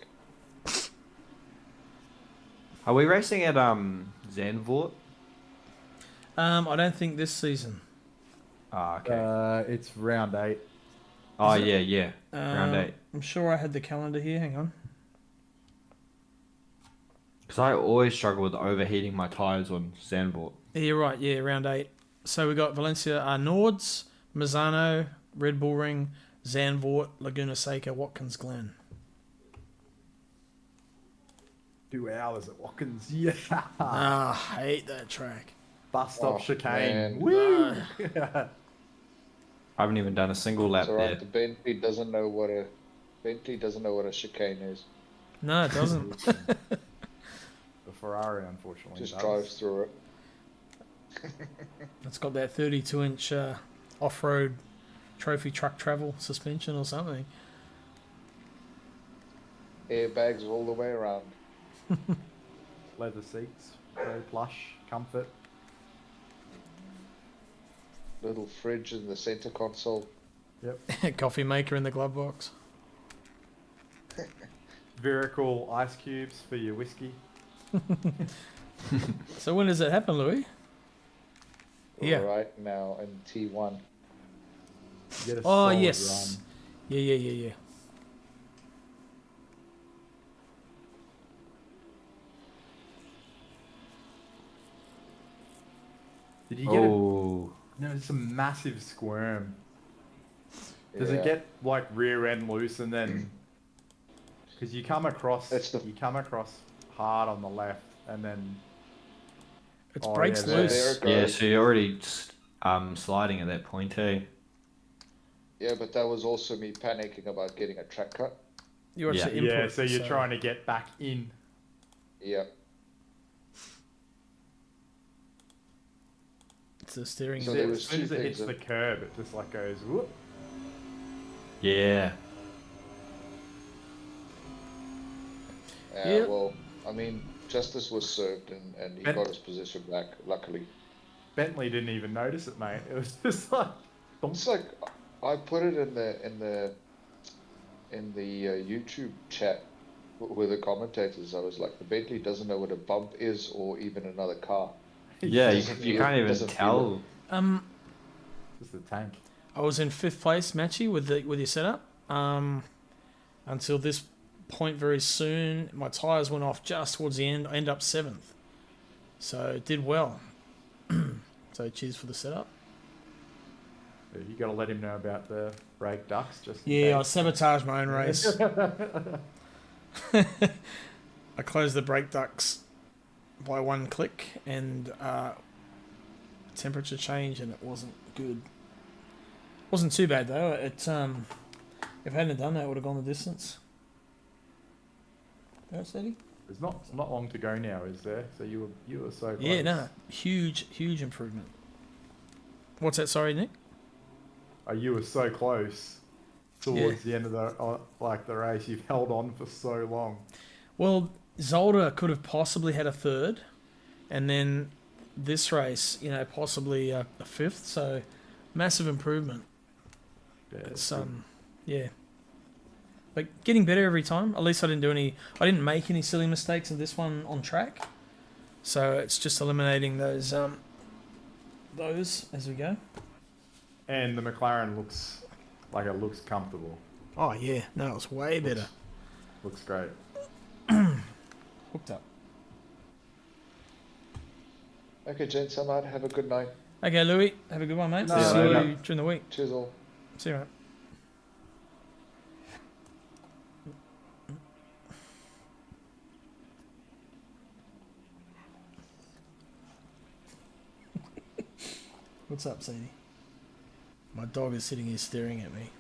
Are we racing at Zandvoort? I don't think this season. Ah, okay. It's round 8. Oh is it? yeah. Round 8. I'm sure I had the calendar here. Hang on. Because I always struggle with overheating my tires on Zandvoort. Yeah, you're right. Yeah, round 8. So we got Valencia, Nords, Mazzano, Red Bull Ring, Zandvoort, Laguna Seca, Watkins Glen. 2 hours at Watkins. Yeah. I hate that track. Bus stop Oh, chicane. man. Woo! I haven't even done a single lap It's alright. there. The Bentley doesn't know what a chicane is. No, it doesn't. The Ferrari, unfortunately, Just does. drives through it. It's got that 32-inch off-road trophy truck travel suspension or something. Airbags all the way around. Leather seats, very plush, comfort. Little fridge in the center console. Yep. Coffee maker in the glove box. Very cool ice cubes for your whiskey. So when does it happen, Louis? Yeah. Right now in T1. You get a Oh, solid yes. run. Yeah. Did you get it? Oh. No, it's a massive squirm. Does Yeah. it get like rear end loose and then? Because you come across hard on the left and then. It's Oh, brakes yeah, loose. there it Yeah, goes. so you're already sliding at that point, eh? Yeah, but that was also me panicking about getting a track cut. You watch Yeah. the input. Yeah, so you're trying to get back in. Yeah. It's the steering. So As there soon was two as it hits things the that- curb, it just like goes whoop. Yeah. Yeah. Well, I mean, justice was served and he Ben- got his position back, luckily. Bentley didn't even notice it, mate. It was just like. It's like I put it in the YouTube chat with the commentators. I was like, the Bentley doesn't know what a bump is or even another car. Yeah, you, Doesn't you feel- can't even doesn't feel tell. Just the tank. I was in 5th place, Matchy, with your setup. Until this point very soon, my tyres went off just towards the end. I ended up 7th. So it did well. So cheers for the setup. You got to let him know about the brake ducts. Just in Yeah, I case. sabotaged my own race. I closed the brake ducts by one click and temperature change, and it wasn't good. Wasn't too bad though. It if I hadn't done that, it would have gone the distance. That's Eddie. There's not long to go now, is there? So you were so close. Yeah, no, huge improvement. What's that? Sorry, Nick. Oh, you were so close towards the end of the race. You've held on for so long. Well, Zolder could have possibly had a 3rd, and then this race, possibly a 5th. So massive improvement. Yeah, It's yeah. But getting better every time. At least I didn't make any silly mistakes in this one on track. So it's just eliminating those as we go. And the McLaren looks comfortable. Oh yeah, no, it's way better. Looks great. Hooked up. Okay, gents, I'm out. Have a good night. Okay, Louis, have a good one, mate. No, See no. you during the week. Cheers all. See you, mate. What's up, Sadie? My dog is sitting here staring at me.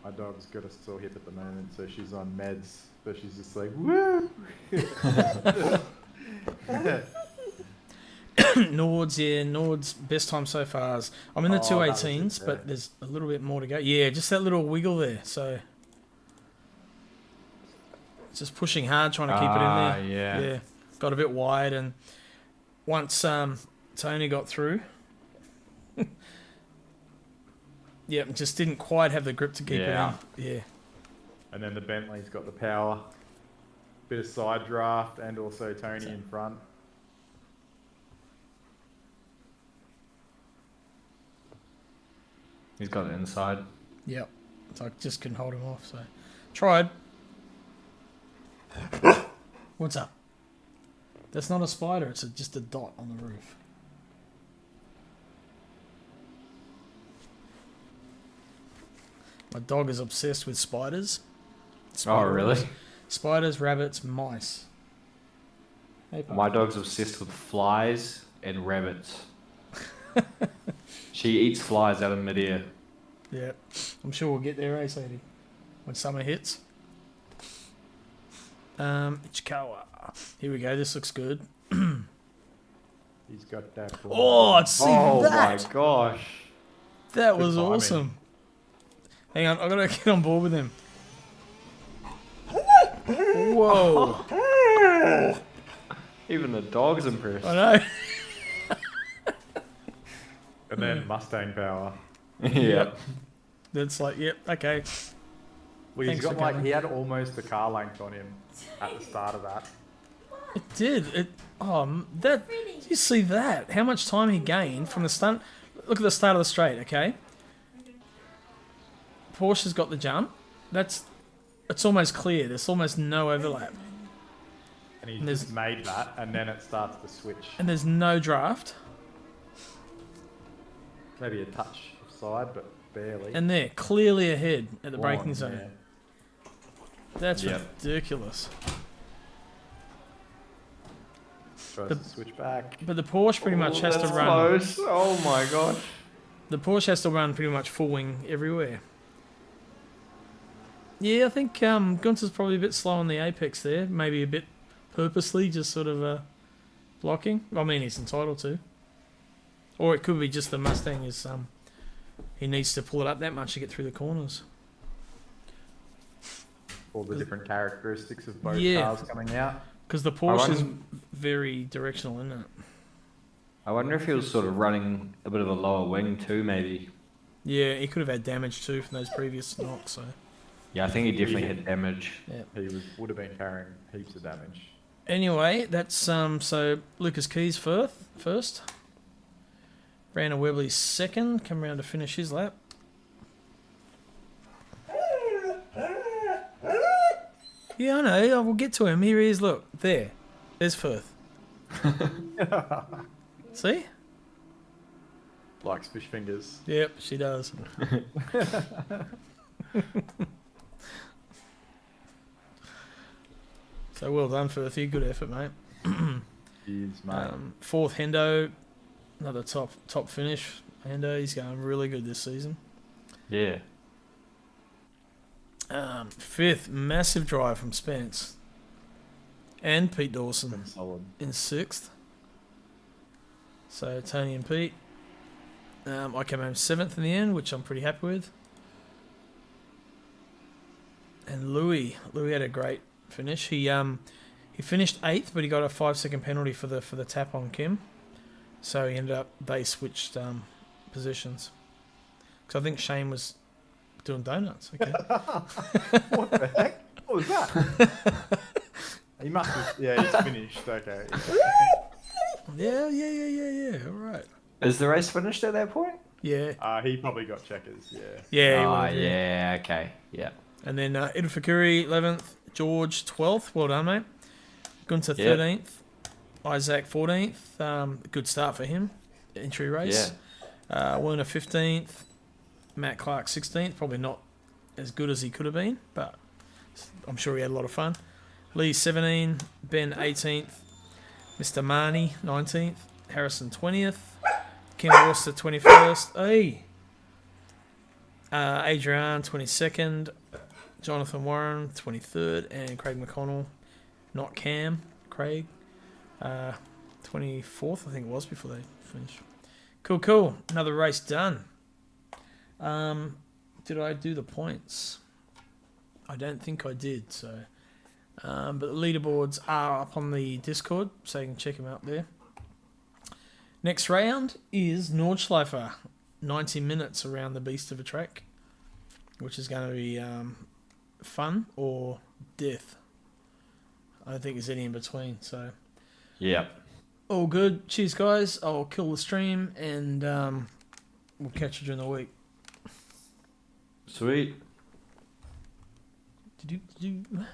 My dog's got a sore hip at the moment, so she's on meds. But she's just like, woo! Nord's best time so far is I'm in the Oh, that was 218s, it, but yeah. there's a little bit more to go. Yeah, just that little wiggle there. So just pushing hard, trying to keep it in there. Yeah. Got a bit wide, and once Tony got through, just didn't quite have the grip to keep it in. Yeah. And then the Bentley's got the power. Bit of side draft and also Tony in front. He's got it inside. Yep. So I just couldn't hold him off. So tried. What's up? That's not a spider. It's just a dot on the roof. My dog is obsessed with spiders. Oh, really? Spiders, rabbits, mice. Hey, Papa. My dog's obsessed with flies and rabbits. She eats flies out of midair. Yeah, I'm sure we'll get there, Sadie? When summer hits. Ichikawa. Here we go. This looks good. He's got that. Oh, see that! My gosh. That Good was timing. awesome. Hang on, I've got to get on board with him. Whoa. Even the dog's impressed. I know. And then Mustang power. Yeah. That's like, yep, okay. Well, Thanks he's got for like, coming. he had almost a car length on him at the start of that. It did. Did you see that? How much time he gained from the stunt? Look at the start of the straight, okay? Porsche's got the jump. It's almost clear. There's almost no overlap. And he And there's- just made that, and then it starts to switch. And there's no draft. Maybe a touch side, but barely. And they're clearly ahead at the One, braking zone. yeah. That's Yep. ridiculous. Tries The- to switch back. But the Porsche pretty much has to That's run. close. Oh my gosh. The Porsche has to run pretty much full wing everywhere. Yeah, I think Gunther's probably a bit slow on the apex there. Maybe a bit purposely, just sort of blocking. I mean, he's entitled to. Or it could be just the Mustang is he needs to pull it up that much to get through the corners. All the different characteristics of both Yeah. cars coming out. Because the Porsche is wonder- very directional, isn't it? I wonder if he was sort of running a bit of a lower wing too, maybe. Yeah, he could have had damage too from those previous knocks. So Yeah, I think he definitely had damage. yeah. He would have been carrying heaps of damage. Anyway, that's so Lucas Keys first. Brandon Webley second, come around to finish his lap. Yeah, I know. We'll get to him. Here he is. Look, there's Firth. See? Likes fish fingers. Yep, she does. So well done, Firthy. Good effort, mate. He's mate. Fourth, Hendo. Another top finish. Hendo, he's going really good this season. Yeah. Fifth, massive drive from Spence. And Pete Dawson Been solid. in sixth. So Tony and Pete. I came home seventh in the end, which I'm pretty happy with. And Louis had a great finish. He finished eighth, but he got a 5-second penalty for the tap on Kim. So he ended up they switched positions. Because I think Shane was doing donuts. Okay. What the heck? What was that? He must have. Yeah, he's finished. Okay. Yeah. All right. Is the race finished at that point? Yeah. He probably got checkers. Yeah. Yeah. he Oh, would've, yeah, okay. Yeah. And then Ida Fakuri 11th, George 12th. Well done, mate. Gunther Yep. 13th, Isaac 14th. Good start for him. Entry race. Werner 15th, Matt Clark 16th. Probably not as good as he could have been, but I'm sure he had a lot of fun. Lee 17, Ben 18th, Mr. Marnie 19th, Harrison 20th, Kim Worcester 21st. Hey. Adrian 22nd, Jonathan Warren 23rd, and Craig McConnell, not Cam, Craig, 24th I think it was before they finished. Cool. Another race done. Did I do the points? I don't think I did. So But the leaderboards are up on the Discord, so you can check them out there. Next round is Nordschleifer, 90 minutes around the beast of a track, which is going to be fun or death. I don't think there's any in between, so... Yeah. All good. Cheers, guys. I'll kill the stream, and we'll catch you during the week. Sweet. Do-do-do-do.